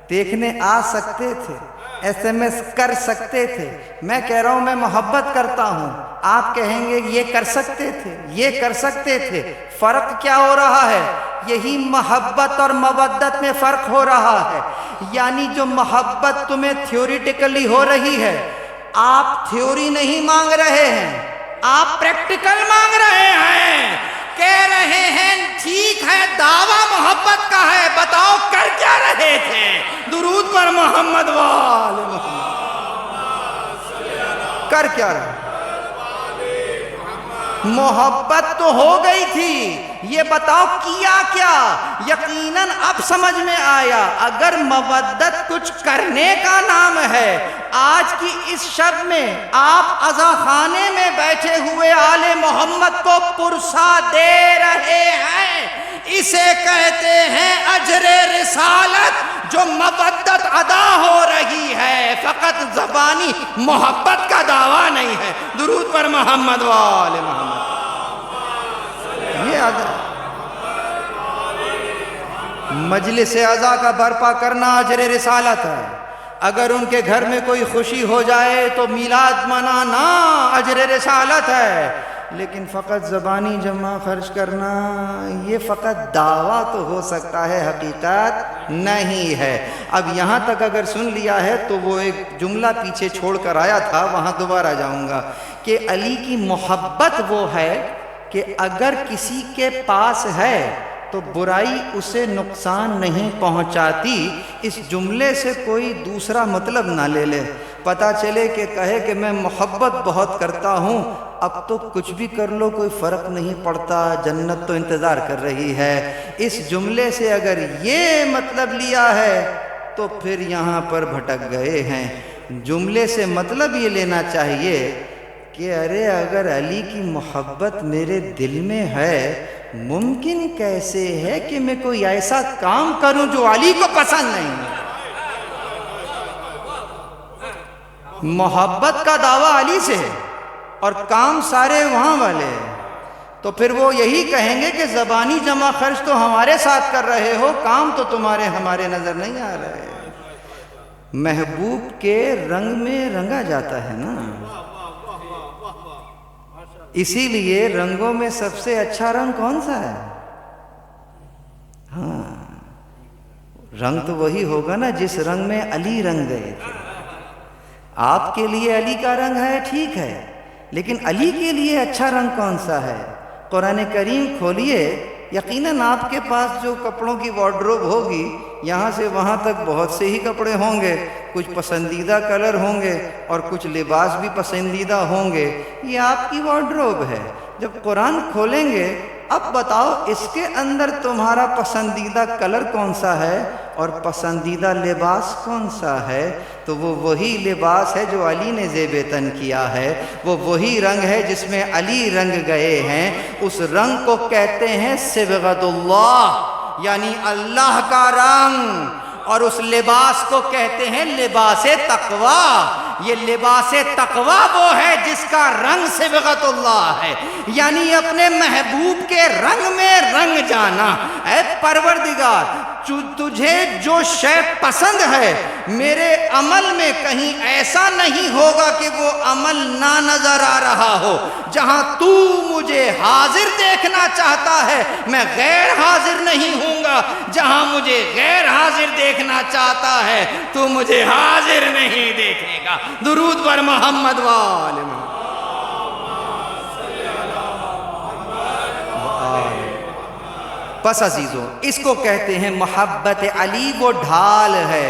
دیکھنے آ سکتے تھے، ایس ایم ایس کر سکتے تھے۔ میں کہہ رہا ہوں میں محبت کرتا ہوں، آپ کہیں گے یہ کر سکتے تھے، یہ کر سکتے تھے۔ فرق کیا ہو رہا ہے؟ یہی محبت اور مودت میں فرق ہو رہا ہے۔ یعنی جو محبت تمہیں تھیوریٹیکلی ہو رہی ہے، آپ تھیوری نہیں مانگ رہے ہیں، آپ پریکٹیکل مانگ رہے ہیں، کہہ رہے ہیں ٹھیک ہے دعویٰ محبت کا ہے، بتاؤ کر کیا رہے تھے؟ درود پر محمد وآل محمد۔ کر کیا رہے؟ محبت تو ہو گئی تھی، یہ بتاؤ کیا کیا؟ یقیناً اب سمجھ میں آیا، اگر مودت کچھ کرنے کا نام ہے، آج کی اس شب میں آپ عزا خانے میں بیٹھے ہوئے آل محمد کو پرسا دے رہے ہیں، اسے کہتے ہیں اجر رسالت۔ جو مودت ادا ہو رہی ہے، فقط زبانی محبت کا دعویٰ نہیں ہے۔ درود پر محمد و آل محمد۔ یہ مجلس عزا کا برپا کرنا اجر رسالت ہے۔ اگر ان کے گھر میں کوئی خوشی ہو جائے تو میلاد منانا اجر رسالت ہے، لیکن فقط زبانی جمع خرچ کرنا یہ فقط دعویٰ تو ہو سکتا ہے، حقیقت نہیں ہے۔ اب یہاں تک اگر سن لیا ہے تو وہ ایک جملہ پیچھے چھوڑ کر آیا تھا، وہاں دوبارہ جاؤں گا کہ علی کی محبت وہ ہے کہ اگر کسی کے پاس ہے تو برائی اسے نقصان نہیں پہنچاتی۔ اس جملے سے کوئی دوسرا مطلب نہ لے لے، پتہ چلے کہ کہے کہ میں محبت بہت کرتا ہوں، اب تو کچھ بھی کر لو کوئی فرق نہیں پڑتا، جنت تو انتظار کر رہی ہے۔ اس جملے سے اگر یہ مطلب لیا ہے تو پھر یہاں پر بھٹک گئے ہیں۔ جملے سے مطلب یہ لینا چاہیے کہ ارے اگر علی کی محبت میرے دل میں ہے، ممکن کیسے ہے کہ میں کوئی ایسا کام کروں جو علی کو پسند نہیں ہے؟ محبت کا دعویٰ علی سے ہے اور کام سارے وہاں والے ہیں، تو پھر وہ یہی کہیں گے کہ زبانی جمع خرچ تو ہمارے ساتھ کر رہے ہو، کام تو تمہارے ہمارے نظر نہیں آ رہے۔ محبوب کے رنگ میں رنگا جاتا ہے نا، اسی لیے رنگوں میں سب سے اچھا رنگ کون سا ہے؟ ہاں، رنگ تو وہی ہوگا نا جس رنگ میں علی رنگ گئے تھے۔ آپ کے لیے علی کا رنگ ہے، ٹھیک ہے، لیکن علی کے لیے اچھا رنگ کون سا ہے؟ قرآن کریم کھولیے، یقیناً آپ کے پاس جو کپڑوں کی وارڈروب ہوگی، یہاں سے وہاں تک بہت سے ہی کپڑے ہوں گے، کچھ پسندیدہ کلر ہوں گے اور کچھ لباس بھی پسندیدہ ہوں گے، یہ آپ کی وارڈروب ہے۔ جب قرآن کھولیں گے، اب بتاؤ اس کے اندر تمہارا پسندیدہ کلر کون سا ہے اور پسندیدہ لباس کون سا ہے؟ تو وہ وہی لباس ہے جو علی نے زیب تن کیا ہے، وہ وہی رنگ ہے جس میں علی رنگ گئے ہیں۔ اس رنگ کو کہتے ہیں صبغۃ اللہ، یعنی اللہ کا رنگ، اور اس لباس کو کہتے ہیں لباس تقوی۔ یہ لباس تقوی وہ ہے جس کا رنگ صبغۃ اللہ ہے، یعنی اپنے محبوب کے رنگ میں رنگ جانا۔ اے پروردگار، تجھے جو شے پسند ہے میرے عمل میں کہیں ایسا نہیں ہوگا کہ وہ عمل نہ نظر آ رہا ہو۔ جہاں تو مجھے حاضر دیکھنا چاہتا ہے میں غیر حاضر نہیں ہوں گا، جہاں مجھے غیر حاضر دیکھنا چاہتا ہے تو مجھے حاضر نہیں دیکھے گا۔ درود پر محمد و آل محمد۔ بس عزیزوں، اس کو کہتے ہیں محبت علی، وہ ڈھال ہے۔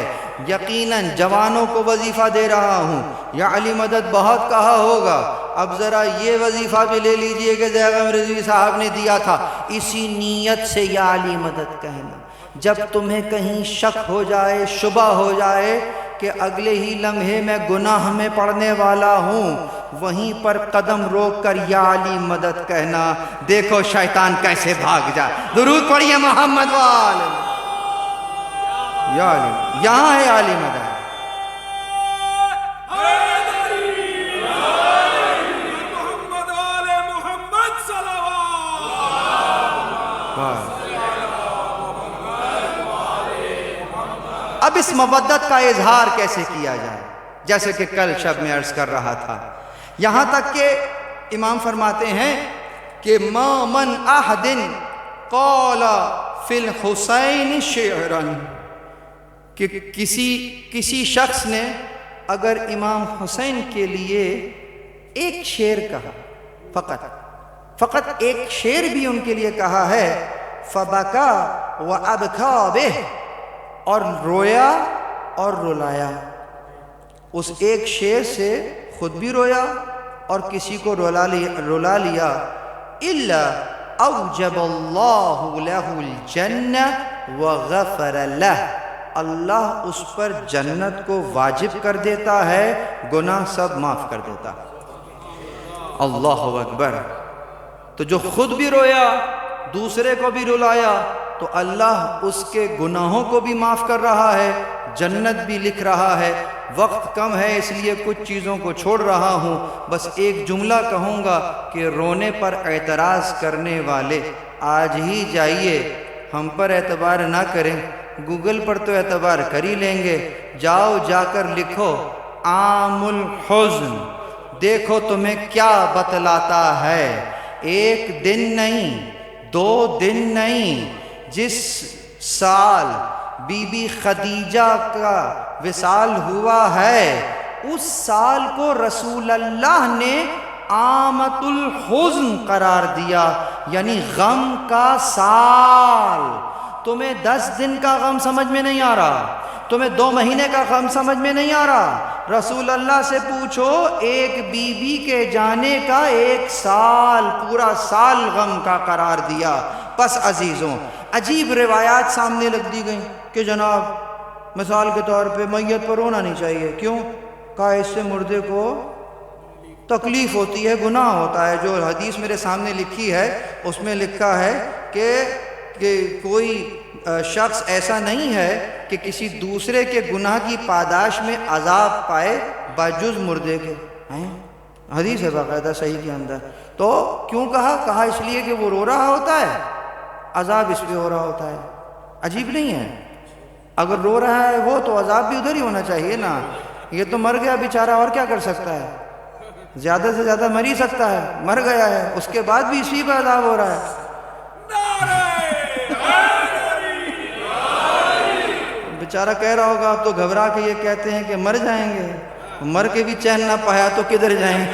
یقیناً جوانوں کو وظیفہ دے رہا ہوں، یا علی مدد بہت کہا ہوگا، اب ذرا یہ وظیفہ بھی لے لیجئے کہ زیغم رضوی صاحب نے دیا تھا، اسی نیت سے یا علی مدد کہنا۔ جب تمہیں کہیں شک ہو جائے، شبہ ہو جائے کہ اگلے ہی لمحے میں گناہ میں پڑنے والا ہوں، وہیں پر قدم روک کر یا علی مدد کہنا، دیکھو شیطان کیسے بھاگ جائے۔ درود پڑھیے محمد و آل یا علی، یہاں ہے علی مدد۔ اب اس مودت کا اظہار کیسے کیا جائے؟ جیسے کہ کل شب میں عرض کر رہا تھا، یہاں تک کہ امام فرماتے ہیں کہ ما من احد قال فی الحسین شعرا، کہ کسی شخص نے اگر امام حسین کے لیے ایک شعر کہا، فقط ایک شعر بھی ان کے لیے کہا ہے، فبکا وابکا بہ، اور رویا اور رلایا، اس ایک شعر سے خود بھی رویا اور کسی کو رلا لیا، الا اوجب اللہ لہ الجنہ وغفر لہ، اللہ اس پر جنت کو واجب کر دیتا ہے، گناہ سب معاف کر دیتا۔ اللہ اکبر۔ تو جو خود بھی رویا، دوسرے کو بھی رلایا، تو اللہ اس کے گناہوں کو بھی معاف کر رہا ہے، جنت بھی لکھ رہا ہے۔ وقت کم ہے اس لیے کچھ چیزوں کو چھوڑ رہا ہوں، بس ایک جملہ کہوں گا کہ رونے پر اعتراض کرنے والے آج ہی جائیے، ہم پر اعتبار نہ کریں، گوگل پر تو اعتبار کر ہی لیں گے، جاؤ جا کر لکھو عام الحزن، دیکھو تمہیں کیا بتلاتا ہے۔ ایک دن نہیں، 2 دن نہیں، جس سال بی بی خدیجہ کا وصال ہوا ہے اس سال کو رسول اللہ نے عامۃ الحزن قرار دیا، یعنی غم کا سال۔ تمہیں 10 دن کا غم سمجھ میں نہیں آ رہا، تمہیں 2 مہینے کا غم سمجھ میں نہیں آ رہا، رسول اللہ سے پوچھو ایک بی بی کے جانے کا 1 سال، پورا سال غم کا قرار دیا۔ پس عزیزوں، عجیب روایات سامنے لگ دی گئیں کہ جناب مثال کے طور پہ میت پر رونا نہیں چاہیے، کیوں؟ کہا اس سے مردے کو تکلیف ہوتی ہے، گناہ ہوتا ہے۔ جو حدیث میرے سامنے لکھی ہے اس میں لکھا ہے کہ کوئی شخص ایسا نہیں ہے کہ کسی دوسرے کے گناہ کی پاداش میں عذاب پائے بجز مردے کے، حدیث ہے باقاعدہ صحیح کے اندر۔ تو کیوں کہا اس لیے کہ وہ رو رہا ہوتا ہے، عذاب اس پہ ہو رہا ہوتا ہے۔ عجیب نہیں ہے؟ اگر رو رہا ہے وہ تو عذاب بھی ادھر ہی ہونا چاہیے نا، یہ تو مر گیا بیچارہ، اور کیا کر سکتا ہے؟ زیادہ سے زیادہ مر ہی سکتا ہے، مر گیا ہے، اس کے بعد بھی اسی پہ عذاب ہو رہا ہے۔ بیچارہ کہہ رہا ہوگا اب تو گھبرا کے یہ کہتے ہیں کہ مر جائیں گے، مر کے بھی چین نہ پایا تو کدھر جائیں؟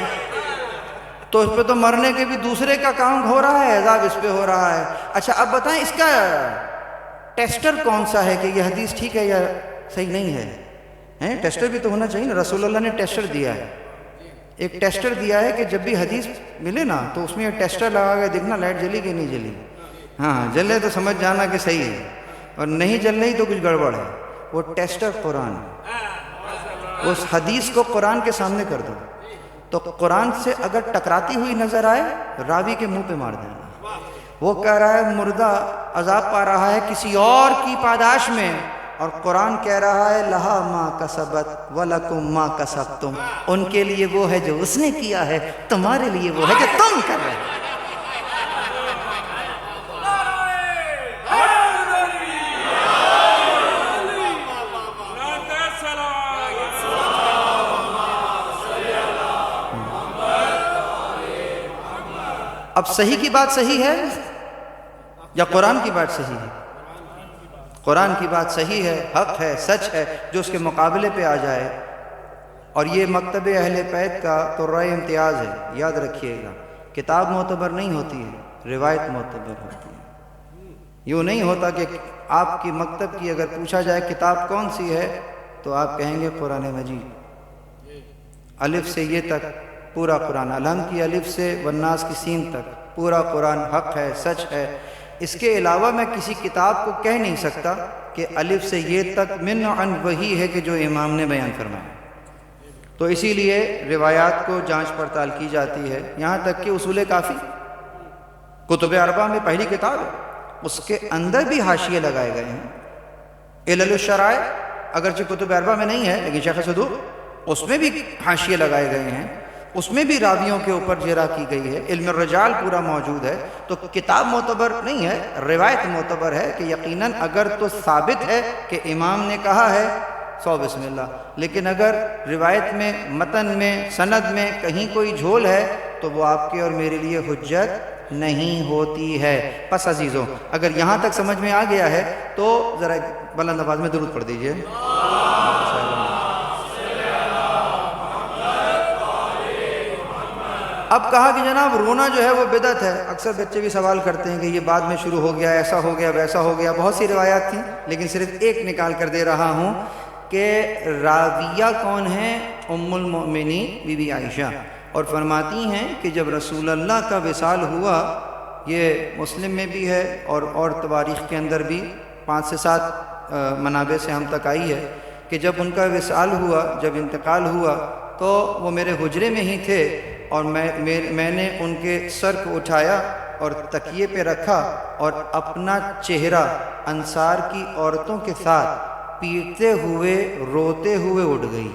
تو اس پہ تو مرنے کے بھی دوسرے کا کام ہو رہا ہے، عذاب اس پہ ہو رہا ہے۔ اچھا اب بتائیں اس کا ٹیسٹر کون سا ہے کہ یہ حدیث ٹھیک ہے یا صحیح نہیں ہے؟ ٹیسٹر بھی تو ہونا چاہیے نا، رسول اللہ نے ٹیسٹر دیا ہے، ایک ٹیسٹر دیا ہے کہ جب بھی حدیث ملے نا تو اس میں ایک ٹیسٹر لگا کے دیکھنا لائٹ جلی کہ نہیں جلی، ہاں جلے تو سمجھ جانا کہ صحیح ہے، اور نہیں جل رہی تو کچھ گڑبڑ ہے۔ وہ ٹیسٹر قرآن، اس حدیث کو قرآن کے سامنے کر دو تو قرآن سے اگر ٹکراتی ہوئی نظر آئے راوی کے منہ پہ مار دینا۔ وہ کہہ رہا ہے مردہ عذاب پا رہا ہے کسی اور کی پاداش میں، اور قرآن کہہ رہا ہے لہا ما کسبت ولکم ما کسبتم، ان کے لیے وہ ہے جو اس نے کیا ہے، تمہارے لیے وہ ہے جو تم کر رہے ہیں۔ اب صحیح کی بات صحیح ہے یا قرآن کی بات صحیح ہے؟ قرآن کی بات صحیح ہے، حق ہے، سچ ہے، جو اس کے مقابلے پہ آ جائے۔ اور یہ مکتب اہل بیت کا تو رائے امتیاز ہے، یاد رکھیے گا، کتاب معتبر نہیں ہوتی ہے، روایت معتبر ہوتی ہے۔ یوں نہیں ہوتا کہ آپ کی مکتب کی اگر پوچھا جائے کتاب کون سی ہے تو آپ کہیں گے قرآن مجید، الف سے یہ تک پورا قرآن، الحمد کی الف سے والناس کی سین تک پورا قرآن حق ہے، سچ ہے۔ اس کے علاوہ میں کسی کتاب کو کہہ نہیں سکتا کہ الف سے یہ تک من عن وہی ہے کہ جو امام نے بیان فرمایا۔ تو اسی لیے روایات کو جانچ پڑتال کی جاتی ہے، یہاں تک کہ اصول کافی کتب اربعہ میں پہلی کتاب ہے، اس کے اندر بھی حاشیے لگائے گئے ہیں۔ علل الشرائع اگرچہ کتب اربعہ میں نہیں ہے لیکن شیخ صدوق اس میں بھی حاشیے لگائے گئے ہیں، اس میں بھی راویوں کے اوپر جرح کی گئی ہے، علم الرجال پورا موجود ہے۔ تو کتاب معتبر نہیں ہے، روایت معتبر ہے کہ یقیناً اگر تو ثابت ہے کہ امام نے کہا ہے سو بسم اللہ، لیکن اگر روایت میں، متن میں، سند میں کہیں کوئی جھول ہے تو وہ آپ کے اور میرے لیے حجت نہیں ہوتی ہے۔ پس عزیزوں، اگر یہاں تک سمجھ میں آ گیا ہے تو ذرا بلند آواز میں درود پڑھ دیجئے۔ اب کہا کہ جناب رونا جو ہے وہ بدعت ہے، اکثر بچے بھی سوال کرتے ہیں کہ یہ بعد میں شروع ہو گیا، ایسا ہو گیا، ویسا ہو گیا، بہت سی روایات تھیں لیکن صرف ایک نکال کر دے رہا ہوں کہ راویہ کون ہیں؟ ام المؤمنین بی بی عائشہ، اور فرماتی ہیں کہ جب رسول اللہ کا وصال ہوا، یہ مسلم میں بھی ہے اور تواریخ کے اندر بھی 5 سے 7 منابع سے ہم تک آئی ہے کہ جب ان کا وصال ہوا، جب انتقال ہوا تو وہ میرے حجرے میں ہی تھے، اور میں نے ان کے سر کو اٹھایا اور تکیے پہ رکھا اور اپنا چہرہ انصار کی عورتوں کے ساتھ پیٹتے ہوئے روتے ہوئے اٹھ گئی۔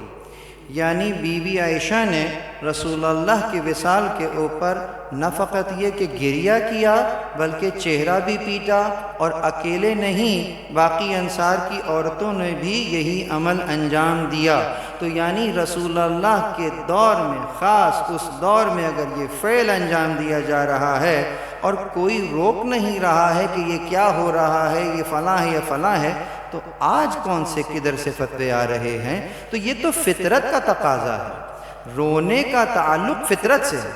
یعنی بی بی عائشہ نے رسول اللہ کے وصال کے اوپر نہ فقط یہ کہ گریہ کیا بلکہ چہرہ بھی پیٹا، اور اکیلے نہیں باقی انصار کی عورتوں نے بھی یہی عمل انجام دیا۔ تو یعنی رسول اللہ کے دور میں، خاص اس دور میں اگر یہ فعل انجام دیا جا رہا ہے اور کوئی روک نہیں رہا ہے کہ یہ کیا ہو رہا ہے، یہ فلاں ہے، یہ فلاں ہے، تو آج کون سے کدھر سے فتوے آ رہے ہیں؟ تو یہ تو فطرت کا تقاضا ہے، رونے کا تعلق فطرت سے ہے۔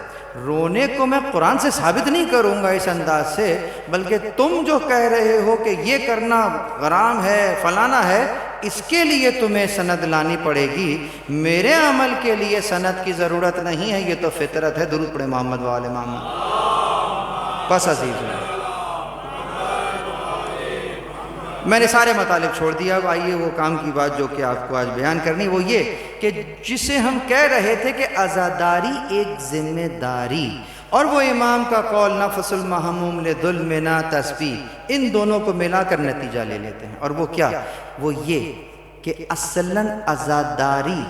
رونے کو میں قرآن سے ثابت نہیں کروں گا اس انداز سے، بلکہ تم جو کہہ رہے ہو کہ یہ کرنا حرام ہے، فلانا ہے، اس کے لیے تمہیں سند لانی پڑے گی۔ میرے عمل کے لیے سند کی ضرورت نہیں ہے، یہ تو فطرت ہے۔ درود پڑھے محمد و آل محمد۔ بس عزیز میں نے سارے مطالب چھوڑ دیا، اب آئیے وہ کام کی بات جو کہ آپ کو آج بیان کرنی، وہ یہ کہ جسے ہم کہہ رہے تھے کہ عزاداری ایک ذمہ داری، اور وہ امام کا قول نفس المحموم لظلمنا تسبیح، ان دونوں کو ملا کر نتیجہ لے لیتے ہیں۔ اور وہ کیا؟ وہ یہ کہ اصلاً عزاداری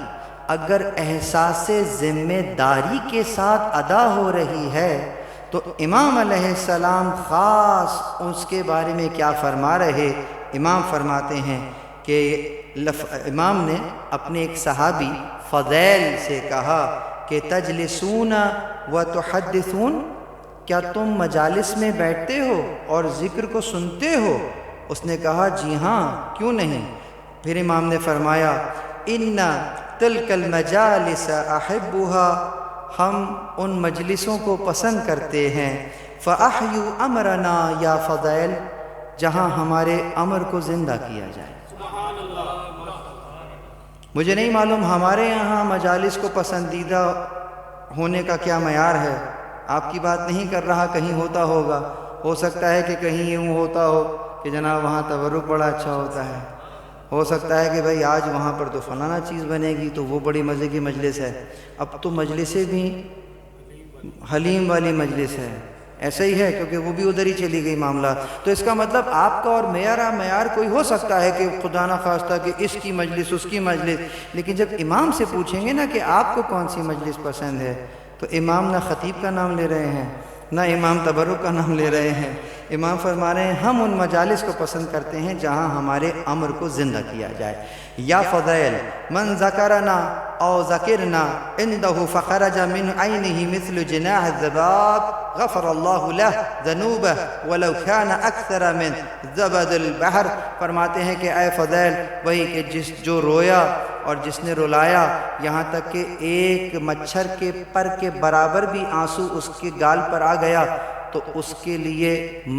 اگر احساس ذمہ داری کے ساتھ ادا ہو رہی ہے تو امام علیہ السلام خاص اس کے بارے میں کیا فرما رہے؟ امام فرماتے ہیں کہ امام نے اپنے ایک صحابی فضیل سے کہا کہ تجلسون و تحدثون، کیا تم مجالس میں بیٹھتے ہو اور ذکر کو سنتے ہو؟ اس نے کہا جی ہاں، کیوں نہیں؟ پھر امام نے فرمایا ان تلک المجالس احبها، ہم ان مجلسوں کو پسند کرتے ہیں، فاحیوا امرنا یا فضیل، جہاں ہمارے امر کو زندہ کیا جائے۔ مجھے نہیں معلوم ہمارے یہاں مجالس کو پسندیدہ ہونے کا کیا معیار ہے، آپ کی بات نہیں کر رہا، کہیں ہوتا ہوگا، ہو سکتا ہے کہ کہیں یوں ہوتا ہو کہ جناب وہاں تبرک بڑا اچھا ہوتا ہے، ہو سکتا ہے کہ بھئی آج وہاں پر تو فلانا چیز بنے گی تو وہ بڑی مزے کی مجلس ہے۔ اب تو مجلسیں بھی حلیم والی مجلس ہے، ایسا ہی ہے، کیونکہ وہ بھی ادھر ہی چلی گئی معاملہ۔ تو اس کا مطلب آپ کا اور معیار کوئی ہو سکتا ہے کہ خدا نہ خواستہ کہ اس کی مجلس اس کی مجلس، لیکن جب امام سے پوچھیں گے نا کہ آپ کو کون سی مجلس پسند ہے، تو امام نہ خطیب کا نام لے رہے ہیں نہ امام تبرک کا نام لے رہے ہیں، امام فرما رہے ہیں ہم ان مجالس کو پسند کرتے ہیں جہاں ہمارے امر کو زندہ کیا جائے۔ یا فضیل من ذکرنا او ذکرنا عنده فخرج من عینه مثل جناح الذباب غفر اللہ له ذنوبه ولو كان اکثر من زبد البحر۔ فرماتے ہیں کہ اے فضیل، وہی کہ جو رویا اور جس نے رلایا یہاں تک کہ ایک مچھر کے پر کے برابر بھی آنسو اس کے گال پر آ گیا تو اس کے لیے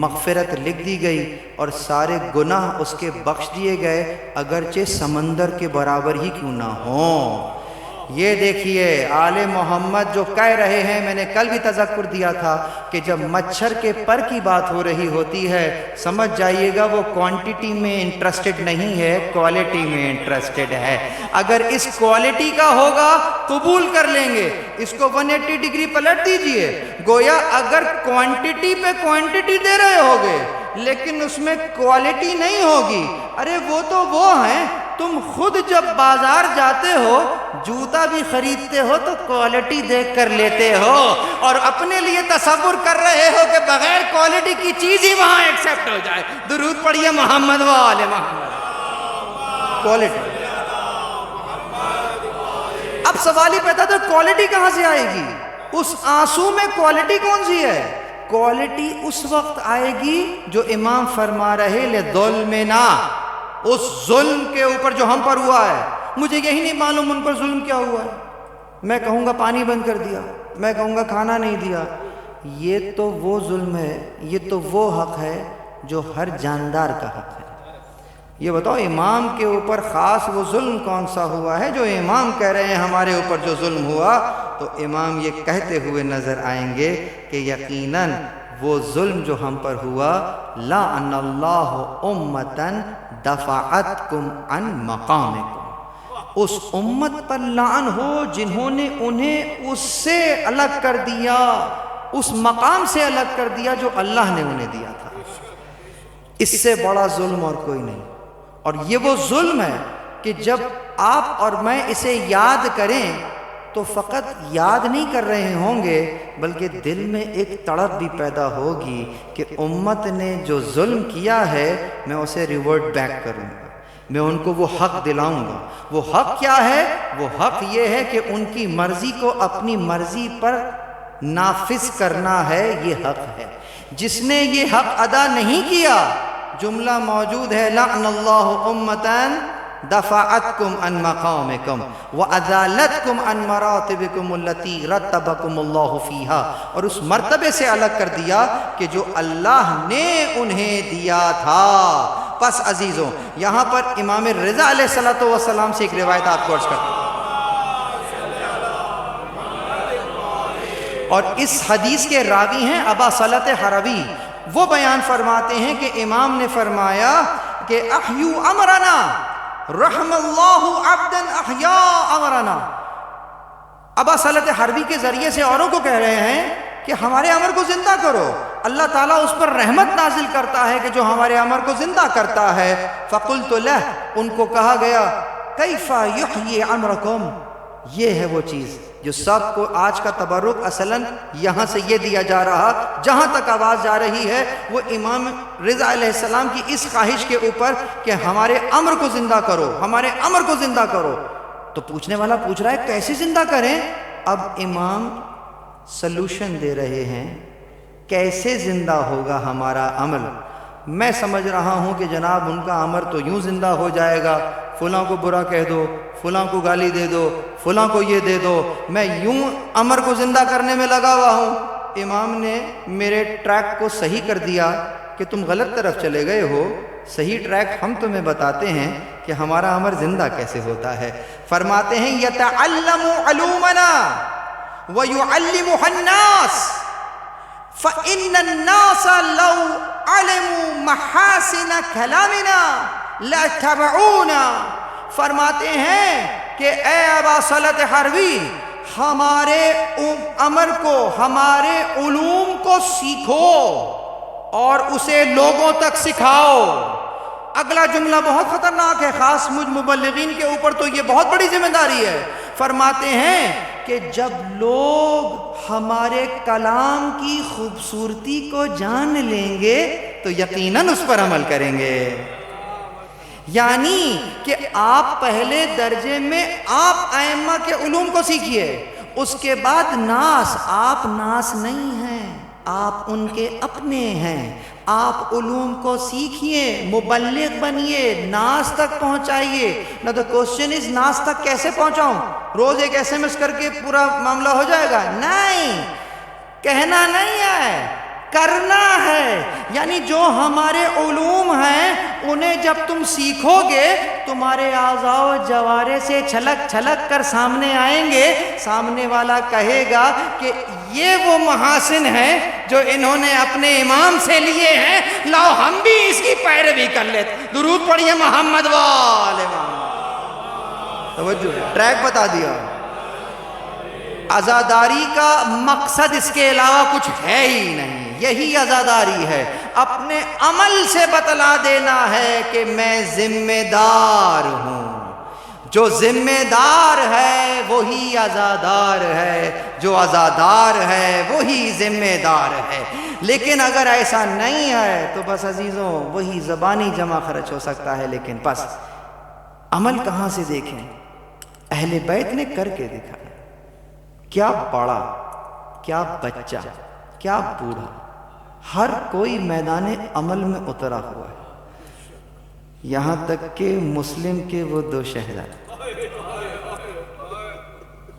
مغفرت لکھ دی گئی اور سارے گناہ اس کے بخش دیے گئے، اگرچہ سمندر کے برابر ہی کیوں نہ ہوں۔ یہ دیکھیے آل محمد جو کہہ رہے ہیں، میں نے کل بھی تذکر دیا تھا کہ جب مچھر کے پر کی بات ہو رہی ہوتی ہے سمجھ جائیے گا وہ کوانٹٹی میں انٹرسٹڈ نہیں ہے، کوالٹی میں انٹرسٹڈ ہے۔ اگر اس کوالٹی کا ہوگا قبول کر لیں گے، اس کو 180 ڈگری پلٹ دیجئے، گویا اگر کوانٹٹی پہ کوانٹٹی دے رہے ہوگے لیکن اس میں کوالٹی نہیں ہوگی، ارے وہ تو وہ ہیں، تم خود جب بازار جاتے ہو جوتا بھی خریدتے ہو تو کوالٹی دیکھ کر لیتے ہو، اور اپنے لیے تصور کر رہے ہو کہ بغیر کوالٹی کی چیز ہی وہاں ایکسیپٹ ہو جائے۔ درود پڑھیے محمد و آل محمد۔ کوالٹی، اب سوال ہی پیدا تھا کوالٹی کہاں سے آئے گی؟ اس آنسو میں کوالٹی کون سی ہے؟ کوالٹی اس وقت آئے گی جو امام فرما رہے لظلمنا، اس ظلم کے اوپر جو ہم پر ہوا ہے۔ مجھے یہی نہیں معلوم ان پر ظلم کیا ہوا ہے، میں کہوں گا پانی بند کر دیا، میں کہوں گا کھانا نہیں دیا، یہ تو وہ ظلم ہے، یہ تو وہ حق ہے جو ہر جاندار کا حق ہے۔ یہ بتاؤ امام کے اوپر خاص وہ ظلم کون سا ہوا ہے جو امام کہہ رہے ہیں ہمارے اوپر جو ظلم ہوا؟ تو امام یہ کہتے ہوئے نظر آئیں گے کہ یقیناً وہ ظلم جو ہم پر ہوا، لعن اللہ امتاً دفعتکم عن مقامکم، اس امت پر لعن ہو جنہوں نے انہیں اس سے الگ کر دیا، اس مقام سے الگ کر دیا جو اللہ نے انہیں دیا تھا۔ اس سے بڑا ظلم اور کوئی نہیں۔ اور یہ وہ ظلم ہے کہ جب آپ اور میں اسے یاد کریں تو فقط یاد نہیں کر رہے ہوں گے، بلکہ دل میں ایک تڑپ بھی پیدا ہوگی کہ امت نے جو ظلم کیا ہے میں اسے ریورٹ بیک کروں گا، میں ان کو وہ حق دلاؤں گا۔ وہ حق کیا ہے؟ وہ حق یہ ہے کہ ان کی مرضی کو اپنی مرضی پر نافذ کرنا ہے، یہ حق ہے۔ جس نے یہ حق ادا نہیں کیا، جملہ موجود ہے لعن اللہ امتان دفعتکم عن مقامکم وازالتکم عن مراتبکم التي رتبکم اللہ فیہا، اور اس مرتبے سے الگ کر دیا کہ جو اللہ نے انہیں دیا تھا۔ پس عزیزوں، یہاں پر امام رضا علیہ السلام سے ایک روایت آپ کو عرض کرتا ہوں، اور اس حدیث کے راوی ہیں ابا صلت حروی۔ وہ بیان فرماتے ہیں کہ امام نے فرمایا کہ احیو امرنا رحم اللہ عبدا احیاء امرنا۔ ابا صلت حروی کے ذریعے سے اوروں کو کہہ رہے ہیں کہ ہمارے امر کو زندہ کرو، اللہ تعالیٰ اس پر رحمت نازل کرتا ہے کہ جو ہمارے امر کو زندہ کرتا ہے۔ فقلت لہ، ان کو کہا گیا کیف یحیی امرکم، یہ ہے وہ چیز جو سب کو آج کا تبرک اصلاً یہاں سے یہ دیا جا رہا، جہاں تک آواز جا رہی ہے وہ امام رضا علیہ السلام کی اس خواہش کے اوپر کہ ہمارے امر کو زندہ کرو، ہمارے امر کو زندہ کرو۔ تو پوچھنے والا پوچھ رہا ہے کیسے زندہ کریں؟ اب امام سلوشن دے رہے ہیں، کیسے زندہ ہوگا ہمارا عمل؟ میں سمجھ رہا ہوں کہ جناب ان کا امر تو یوں زندہ ہو جائے گا، فلاں کو برا کہہ دو، فلاں کو گالی دے دو، فلاں کو یہ دے دو، میں یوں امر کو زندہ کرنے میں لگا ہوا ہوں۔ امام نے میرے ٹریک کو صحیح کر دیا کہ تم غلط طرف چلے گئے ہو، صحیح ٹریک ہم تمہیں بتاتے ہیں کہ ہمارا امر زندہ کیسے ہوتا ہے۔ فرماتے ہیں یتعلم علومنا ویعلمها الناس فإن الناس لو علموا محاسن کلامنا لاتبعونا۔ فرماتے ہیں کہ اے ابا صلت حروی، ہمارے امر کو، ہمارے علوم کو سیکھو اور اسے لوگوں تک سکھاؤ۔ اگلا جملہ بہت خطرناک ہے، خاص مجھ مبلغین کے اوپر تو یہ بہت بڑی ذمہ داری ہے۔ فرماتے ہیں کہ جب لوگ ہمارے کلام کی خوبصورتی کو جان لیں گے تو یقیناً اس پر عمل کریں گے۔ یعنی کہ آپ پہلے درجے میں آپ ائمہ کے علوم کو سیکھیے، اس کے بعد ناس، آپ ناس نہیں ہیں، آپ ان کے اپنے ہیں، آپ علوم کو سیکھیے، مبلغ بنیے، ناس تک پہنچائیے۔ نہ تو کوشچن از ناس تک کیسے پہنچاؤں؟ روز ایک SMS کر کے پورا معاملہ ہو جائے گا؟ نہیں، کہنا نہیں ہے، کرنا ہے۔ یعنی جو ہمارے علوم ہیں انہیں جب تم سیکھو گے، تمہارے اعضاء و جوارح سے چھلک چھلک کر سامنے آئیں گے، سامنے والا کہے گا کہ یہ وہ محاسن ہیں جو انہوں نے اپنے امام سے لیے ہیں، لاؤ ہم بھی اس کی پیروی کر لیتے۔ درود پڑھیے محمد وآل محمد۔ توجہ، ٹریک بتا دیا۔ عزاداری کا مقصد اس کے علاوہ کچھ ہے ہی نہیں، یہی عزاداری ہے، اپنے عمل سے بتلا دینا ہے کہ میں ذمہ دار ہوں۔ جو ذمہ دار ہے وہی عزادار ہے، جو عزادار ہے وہی ذمہ دار ہے۔ لیکن اگر ایسا نہیں ہے تو بس عزیزوں وہی زبانی جمع خرچ ہو سکتا ہے، لیکن بس عمل کہاں سے دیکھیں؟ اہل بیت نے کر کے دکھایا۔ کیا بڑا، کیا بچہ، کیا بوڑھا، ہر کوئی میدان عمل میں اترا ہوا ہے، یہاں تک کہ مسلم کے وہ دو شہزادے۔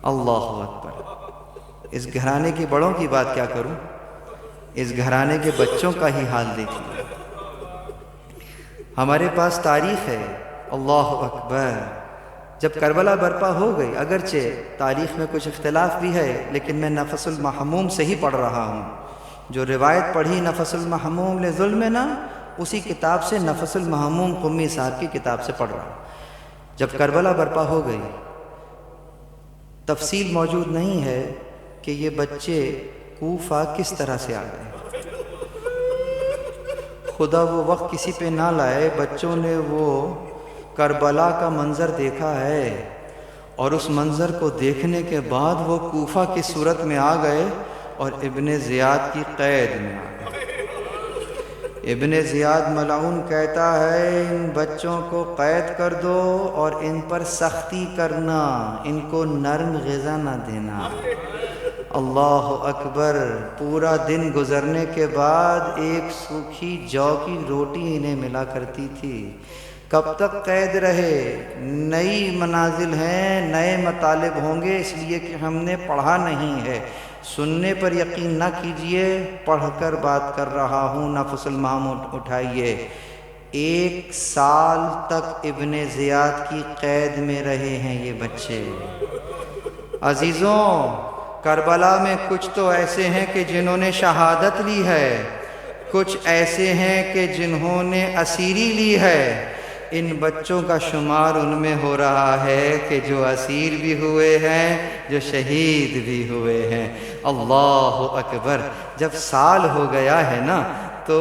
اللہ اکبر۔ اس گھرانے کے بڑوں کی بات کیا کروں، اس گھرانے کے بچوں کا ہی حال دیکھیے۔ ہمارے پاس تاریخ ہے، اللہ اکبر۔ جب کربلا برپا ہو گئی، اگرچہ تاریخ میں کچھ اختلاف بھی ہے، لیکن میں نفس المحموم سے ہی پڑھ رہا ہوں۔ جو روایت پڑھی نفس المحموم لظلمنا، اسی کتاب سے نفس المحموم قمی صاحب کی کتاب سے پڑھ رہا ہوں۔ جب کربلا برپا ہو گئی، تفصیل موجود نہیں ہے کہ یہ بچے کوفہ کس طرح سے آ گئے؟ خدا وہ وقت کسی پہ نہ لائے، بچوں نے وہ کربلا کا منظر دیکھا ہے، اور اس منظر کو دیکھنے کے بعد وہ کوفہ کی صورت میں آ گئے اور ابن زیاد کی قید میں آ گئے۔ ابن زیاد ملعون کہتا ہے ان بچوں کو قید کر دو اور ان پر سختی کرنا، ان کو نرم غذا نہ دینا۔ اللہ اکبر! پورا دن گزرنے کے بعد ایک سوکھی جو کی روٹی انہیں ملا کرتی تھی۔ کب تک قید رہے؟ نئی منازل ہیں، نئے مطالب ہوں گے، اس لیے کہ ہم نے پڑھا نہیں ہے۔ سننے پر یقین نہ کیجئے، پڑھ کر بات کر رہا ہوں، نفس المام اٹھائیے۔ 1 سال تک ابن زیاد کی قید میں رہے ہیں یہ بچے۔ عزیزوں، کربلا میں کچھ تو ایسے ہیں کہ جنہوں نے شہادت لی ہے، کچھ ایسے ہیں کہ جنہوں نے اسیری لی ہے۔ ان بچوں کا شمار ان میں ہو رہا ہے کہ جو اسیر بھی ہوئے ہیں، جو شہید بھی ہوئے ہیں۔ اللہ اکبر! جب سال ہو گیا ہے نا، تو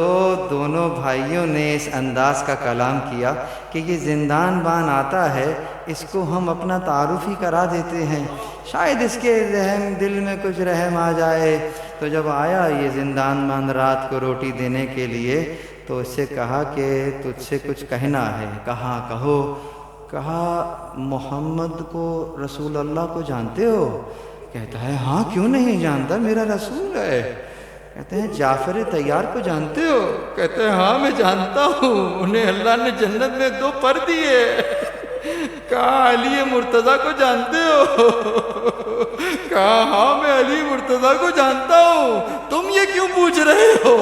دونوں بھائیوں نے اس انداز کا کلام کیا کہ یہ زندان بان آتا ہے، اس کو ہم اپنا تعارف ہی کرا دیتے ہیں، شاید اس کے ذہن دل میں کچھ رحم آ جائے۔ تو جب آیا یہ زندان بان رات کو روٹی دینے کے لیے، تو اس سے کہا کہ تجھ سے کچھ کہنا ہے۔ کہا کہو۔ کہا محمد کو، رسول اللہ کو جانتے ہو؟ کہتا ہے ہاں، کیوں نہیں جانتا، میرا رسول ہے۔ کہتے ہیں جعفر طیار کو جانتے ہو؟ کہتے ہیں ہاں میں جانتا ہوں، انہیں اللہ نے جنت میں 2 پر دیے۔ کہا علی مرتضیٰ کو جانتے ہو؟ کہا ہاں میں علی مرتضیٰ کو جانتا ہوں، تم یہ کیوں پوچھ رہے ہو؟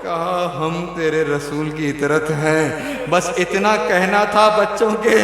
کہا ہم تیرے رسول کی اطرت ہیں۔ بس اتنا کہنا تھا، بچوں کے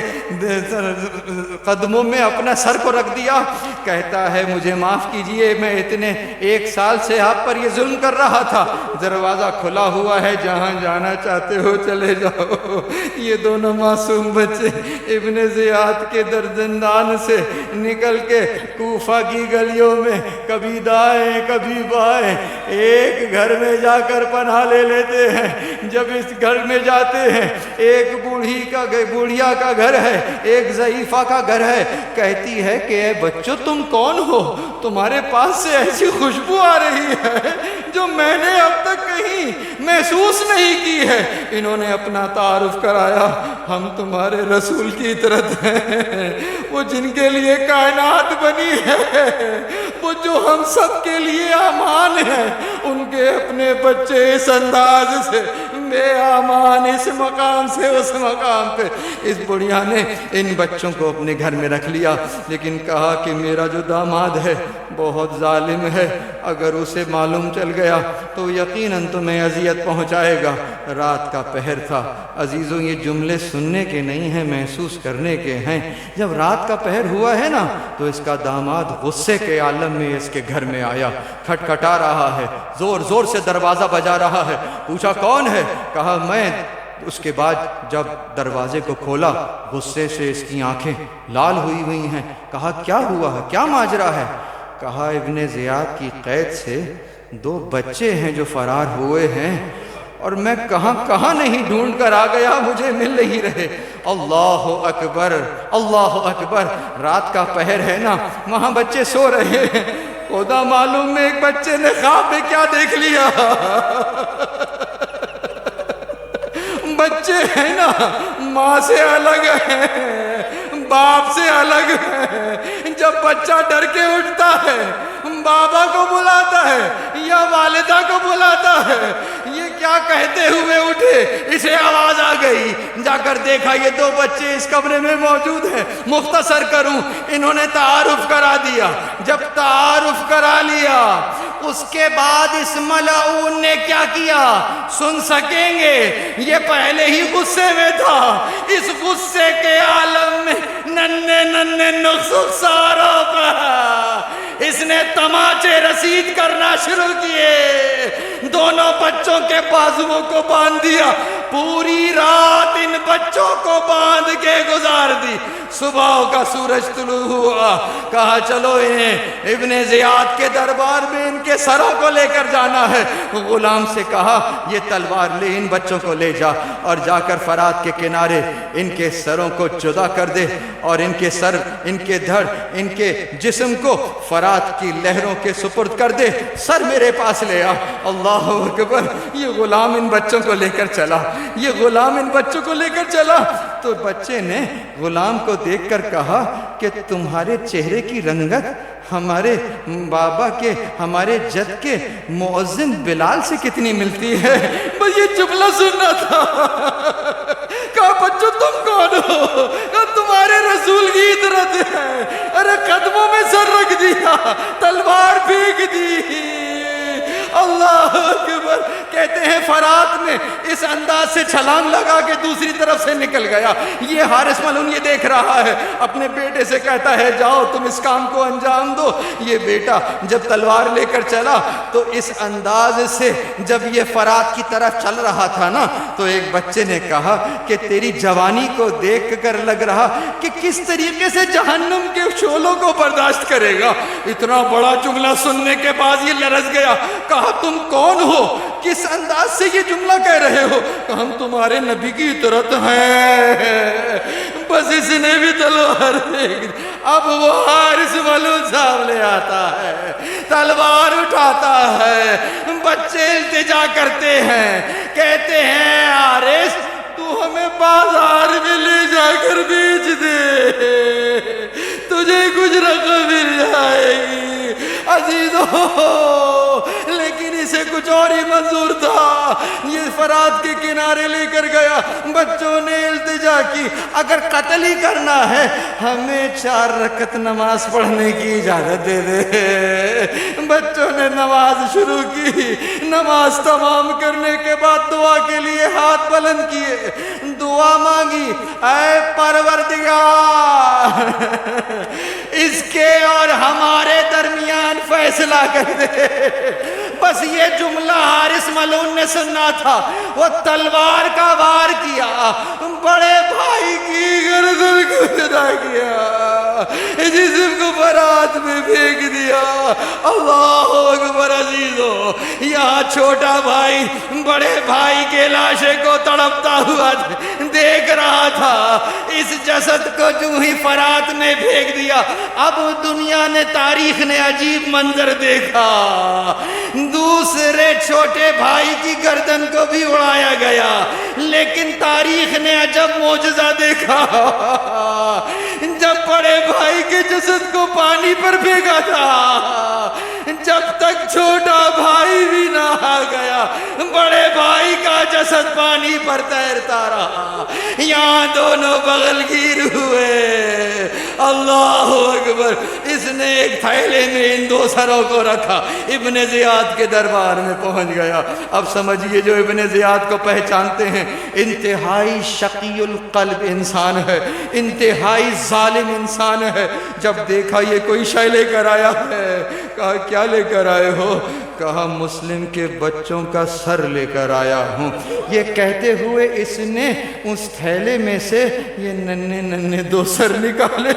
قدموں میں اپنا سر کو رکھ دیا۔ کہتا ہے مجھے معاف کیجئے، میں اتنے 1 سال سے آپ پر یہ ظلم کر رہا تھا، دروازہ کھلا ہوا ہے، جہاں جانا چاہتے ہو چلے جاؤ۔ یہ دونوں معصوم بچے ابن زیاد کے زندان سے نکل کے کوفہ کی گلیوں میں کبھی دائیں کبھی بائیں ایک گھر میں جا کر پناہ لے لیتے ہیں۔ جب اس گھر میں جاتے ہیں، ایک بوڑھیا کا گھر ہے، ایک ضعیفہ کا گھر ہے۔ کہتی ہے کہ اے بچوں تم کون ہو؟ تمہارے پاس سے ایسی خوشبو آ رہی ہے جو میں نے اب تک کہیں محسوس نہیں کی ہے۔ انہوں نے اپنا تعارف کرایا، ہم تمہارے رسول کی اطرت ہیں، وہ جن کے لیے کائنات بنی ہے، وہ جو ہم سب کے لیے امان ہیں۔ ان کے اپنے بچے اس انداز سے بے امان، اس مقام سے اس مقام پہ۔ اس بڑھیا نے ان بچوں کو اپنے گھر میں رکھ لیا، لیکن کہا کہ میرا جو داماد ہے بہت ظالم ہے، اگر اسے معلوم چل گیا تو یقیناً تمہیں اذیت پہنچائے گا۔ رات کا پہر تھا۔ عزیزوں یہ جملے سننے کے نہیں ہیں، محسوس کرنے کے ہیں۔ جب رات کا پہر ہوا ہے نا، تو اس کا داماد غصے کے عالم میں اس کے گھر میں آیا، کھٹکھٹا رہا ہے، زور زور سے دروازہ بجا رہا ہے۔ پوچھا کون ہے؟ کہا میں۔ اس کے بعد جب دروازے کو کھولا، غصے سے اس کی آنکھیں لال ہوئی ہیں۔ کہا کیا ہوا ہے، کیا ماجرا ہے؟ کہا ابن زیاد کی قید سے 2 بچے ہیں جو فرار ہوئے ہیں، اور میں کہاں کہاں نہیں ڈھونڈ کر آ گیا، مجھے مل نہیں رہے۔ اللہ اکبر، اللہ اکبر! رات کا پہر ہے نا، وہاں بچے سو رہے ہیں، خدا معلوم میں ایک بچے نے خواب میں کیا دیکھ لیا۔ بچے ہیں نا، ماں سے الگ ہیں، باپ سے الگ ہیں۔ جب بچہ ڈر کے اٹھتا ہے، بابا کو بلاتا ہے یا والدہ کو بلاتا ہے، یہ کیا کہتے ہوئے اٹھے، اسے آواز آ گئی، جا کر دیکھا یہ 2 بچے اس کمرے میں موجود ہیں۔ مختصر کروں، انہوں نے تعارف کرا دیا۔ جب تعارف کرا لیا، اس کے بعد اس ملعون نے کیا کیا سن سکیں گے؟ یہ پہلے ہی غصے میں تھا، اس غصے کے عالم میں ننھے نخساروں پر اس نے تماچے رسید کرنا شروع کیے۔ دونوں بچوں کے پاس بازوؤں کو باندھ دیا، پوری رات ان بچوں کو باندھ کے گزار دی۔ صبح کا سورج طلوع ہوا، کہا چلو انہیں ابن زیاد کے دربار میں ان کے سروں کو لے کر جانا ہے۔ غلام سے کہا یہ تلوار لے، ان بچوں کو لے جا اور جا کر فرات کے کنارے ان کے سروں کو جدا کر دے، اور ان کے سر، ان کے دھڑ، ان کے جسم کو فرات کی لہروں کے سپرد کر دے، سر میرے پاس لے آ۔ اللہ اکبر! یہ غلام ان بچوں کو لے کر چلا، یہ غلام ان بچوں کو لے کر چلا۔ تو بچے نے غلام کو دیکھ کر کہا کہ تمہارے چہرے کی رنگت ہمارے بابا کے، ہمارے جد کے مؤذن بلال سے کتنی ملتی ہے۔ بس یہ جملہ سننا تھا۔ کہا بچوں تم کون ہو؟ کہا تمہارے رسول کی اطرت ہے۔ ارے قدموں میں سر رکھ دیا، تلوار پھینک دی۔ اللہ اکبر! کہتے ہیں فرات میں اس انداز سے چھلانگ لگا کے دوسری طرف سے نکل گیا۔ یہ حارث ملعون یہ دیکھ رہا ہے، اپنے بیٹے سے کہتا ہے جاؤ تم اس کام کو انجام دو۔ یہ بیٹا جب تلوار لے کر چلا تو اس انداز سے جب یہ فرات کی طرف چل رہا تھا نا، تو ایک بچے نے کہا کہ تیری جوانی کو دیکھ کر لگ رہا کہ کس طریقے سے جہنم کے شعلوں کو برداشت کرے گا۔ اتنا بڑا جملہ سننے کے بعد یہ لرز گیا، کہا تم کون ہو؟ کس انداز سے یہ جملہ کہہ رہے ہو؟ کہ ہم تمہارے نبی کی اطرت ہیں۔ بس اس نے بھی تلوار پھینک دی۔ اب وہ حارث ملعون صاحب لے آتا ہے، تلوار اٹھاتا ہے، بچے التجا کرتے ہیں، کہتے ہیں حارث تو ہمیں بازار میں لے جا کر بیچ دے، تجھے کچھ رقم مل جائے گی۔ عزیزو، لیکن اسے کچھ اور ہی منظور تھا۔ یہ فرات کے کنارے لے کر گیا، بچوں نے التجا کی اگر قتل ہی کرنا ہے ہمیں 4 رکعت نماز پڑھنے کی اجازت دے دے۔ بچوں نے نماز شروع کی، نماز تمام کرنے کے بعد دعا کے لیے ہاتھ بلند کیے، دعا مانگی، اے پروردگار اس کے اور ہمارے درمیان فیصلہ کر دے۔ بس یہ جملہ حارث ملعون نے سننا تھا، وہ تلوار کا وار کیا، بڑے بھائی کی گردن کو جدا کیا، جسم کو فرات میں پھینک دیا۔ اللہ اکبر! عزیزو، یہاں چھوٹا بھائی بڑے بھائی کے لاشے کو تڑپتا ہوا دیکھ رہا تھا۔ اس جسد کو جو ہی فرات میں پھینک دیا، اب دنیا نے، تاریخ نے عجیب منظر دیکھا۔ دوسرے چھوٹے بھائی کی گردن کو بھی اڑایا گیا، لیکن تاریخ نے عجب معجزہ دیکھا۔ جب بڑے بھائی کے جسد کو پانی پر پھینکا تھا، جب تک چھوٹا بھائی بھی نہ آ گیا، بڑے بھائی کا جسد پانی پر تیرتا رہا۔ یہاں دونوں بغل گیر ہوئے۔ اللہ اکبر! اس نے ایک تھیلے میں ان 2 سروں کو رکھا، ابن زیاد کے دربار میں پہنچ گیا۔ اب سمجھیے جو ابن زیاد کو پہچانتے ہیں، انتہائی شقی القلب انسان ہے، انتہائی ظالم انسان ہے۔ جب دیکھا یہ کوئی شے لے کر آیا ہے، کہا کیا لے کر آئے ہو؟ کہا مسلم کے بچوں کا سر لے کر آیا ہوں۔ یہ کہتے ہوئے اس نے اس تھیلے میں سے یہ ننھے ننھے 2 سر نکالے۔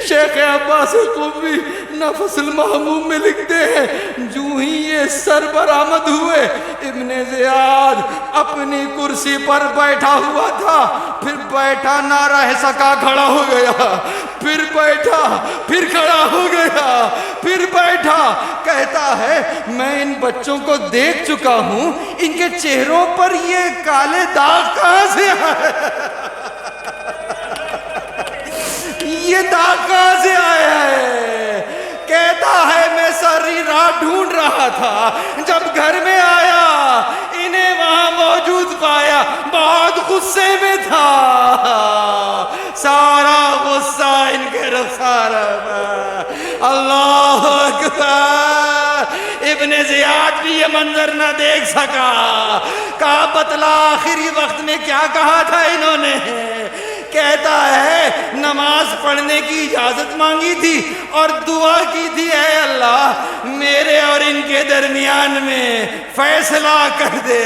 شیخ عباس قمی نفس المحموم میں لکھتے ہیں، جو ہی یہ سر برآمد ہوئے، ابن زیاد اپنی کرسی پر بیٹھا ہوا تھا، پھر بیٹھا نہ رہ سکا، کھڑا ہو گیا، پھر بیٹھا، پھر کھڑا ہو گیا، پھر بیٹھا۔ کہتا ہے میں ان بچوں کو دیکھ چکا ہوں، ان کے چہروں پر یہ کالے داغ کہاں سے آئے؟ یہ داغ کہاں سے آیا ہے؟ کہتا ہے میں ساری رات ڈھونڈ رہا تھا، جب گھر میں آیا انہیں وہاں موجود پایا، بہت غصے میں تھا، سارا غصہ ان کے رخسار میں۔ اللہ اکبر! ابن زیاد بھی یہ منظر نہ دیکھ سکا۔ کہا بتلا آخری وقت میں کیا کہا تھا انہوں نے؟ کہتا ہے نماز پڑھنے کی اجازت مانگی تھی اور دعا کی تھی اے اللہ میرے اور ان کے درمیان میں فیصلہ کر دے.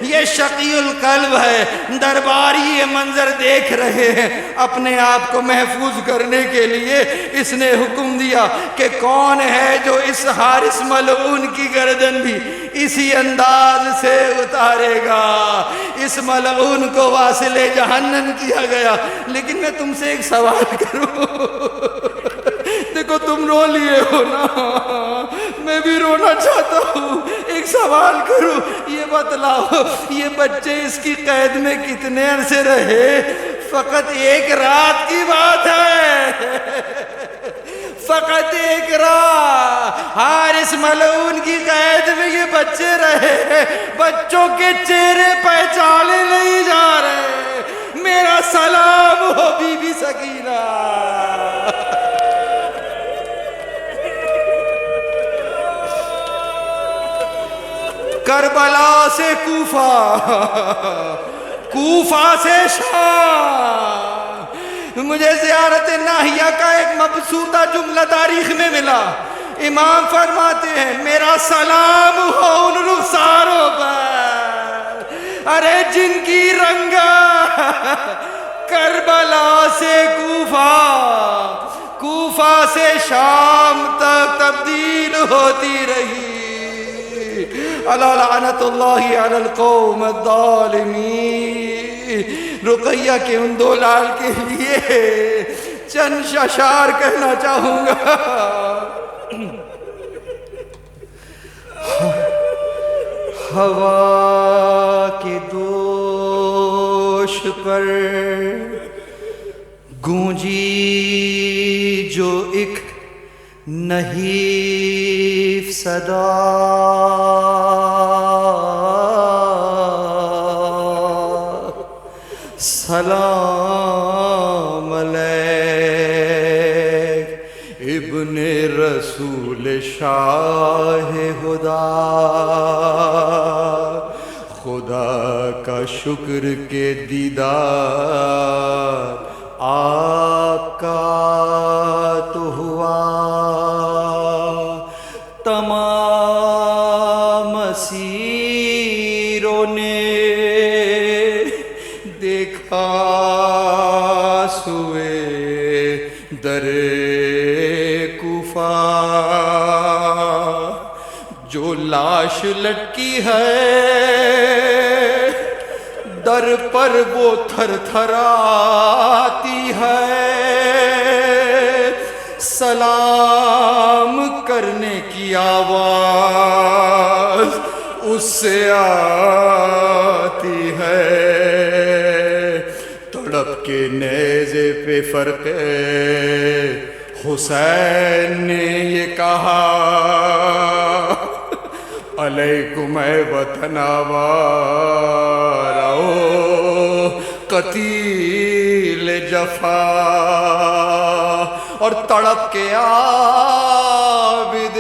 یہ شقی القلب ہے. درباری یہ منظر دیکھ رہے ہیں. اپنے آپ کو محفوظ کرنے کے لیے اس نے حکم دیا کہ کون ہے جو اس حارث ملعون کی گردن بھی اسی انداز سے اتارے گا. اس ملعون کو واصل جہنم کیا گیا. لیکن میں تم سے ایک سوال کروں. دیکھو تم رو لیے ہو نا, میں بھی رونا چاہتا ہوں. ایک سوال کروں, یہ بتلاؤ یہ بچے اس کی قید میں کتنے عرصے رہے؟ فقط ایک رات کی بات ہے, فقط ایک رات. حارث ملعون کی قید میں یہ بچے رہے. بچوں کے چہرے پہچانے نہیں جا رہے. میرا سلام ہو بی بی سکینہ. کربلا سے کوفہ, کوفہ سے شام. مجھے زیارت ناہیہ کا ایک مبسوطہ جملہ تاریخ میں ملا. امام فرماتے ہیں میرا سلام ہو ان رخساروں پر, ارے جن کی رنگت کربلا سے کوفہ, کوفہ سے شام تک تبدیل ہوتی رہی. الا لعنت اللہ علی القوم الظالمین. رقیہ کے ان دو لال کے لیے چند اشعار کہنا چاہوں گا. ہوا کے دوش پر گونجی جو ایک نحیف صدا, سلام علیک ابن رسول شاہ خدا. خدا کا شکر کے دیدار آپ کا تو ہوا. تمام اسیروں نے دیکھا سوئے در کوفہ, جو لاش لٹکی ہے در پر وہ تھر تھراتی ہے. سلام کرنے کی آواز اس سے آتی ہے. تڑپ کے نیزے پہ فرقے حسین نے یہ کہا علیکم اے وطن آوار او قتیل جفا. اور تڑپ کے عابد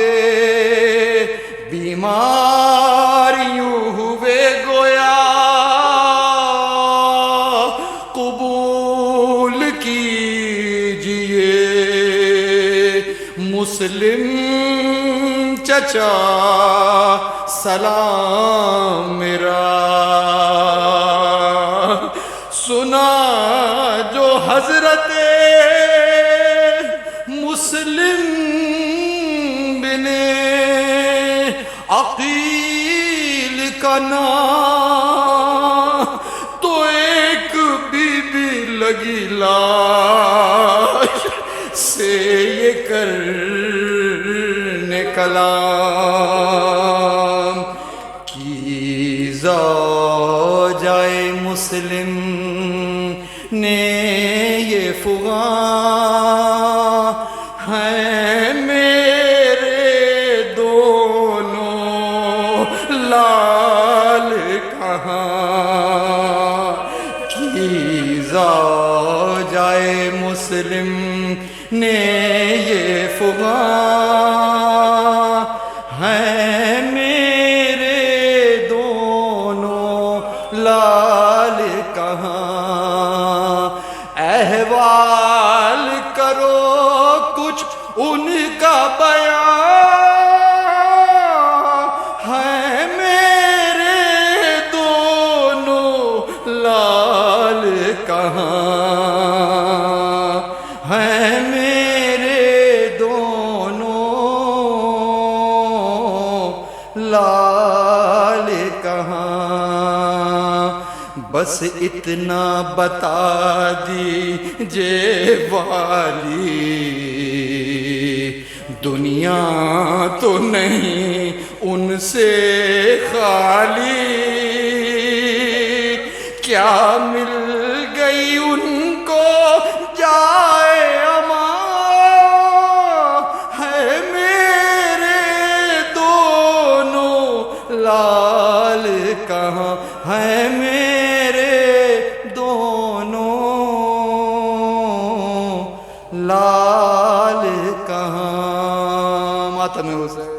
بیمار یوں ہوئے گویا قبول کیجئے مسلم چچا سلام میرا. سنا جو حضرت مسلم بن عقیل کا نام تو ایک بی بی لگی لاش سے یہ کرنے کلام کی زوجائے مسلم نے یہ فغاں ہیں میرے دونوں لال کہاں کی زوجائے مسلم نے یہ فغاں ہیں میرے دونوں لال کہاں. کہاں، بس اتنا بتا دیجئے والی، دنیا تو نہیں ان سے خالی، کیا مل گئی ان کو جائے امان، ہے میرے دونوں لال کہاں، ہے میرے دونوں لال کہاں. ماتم حسین.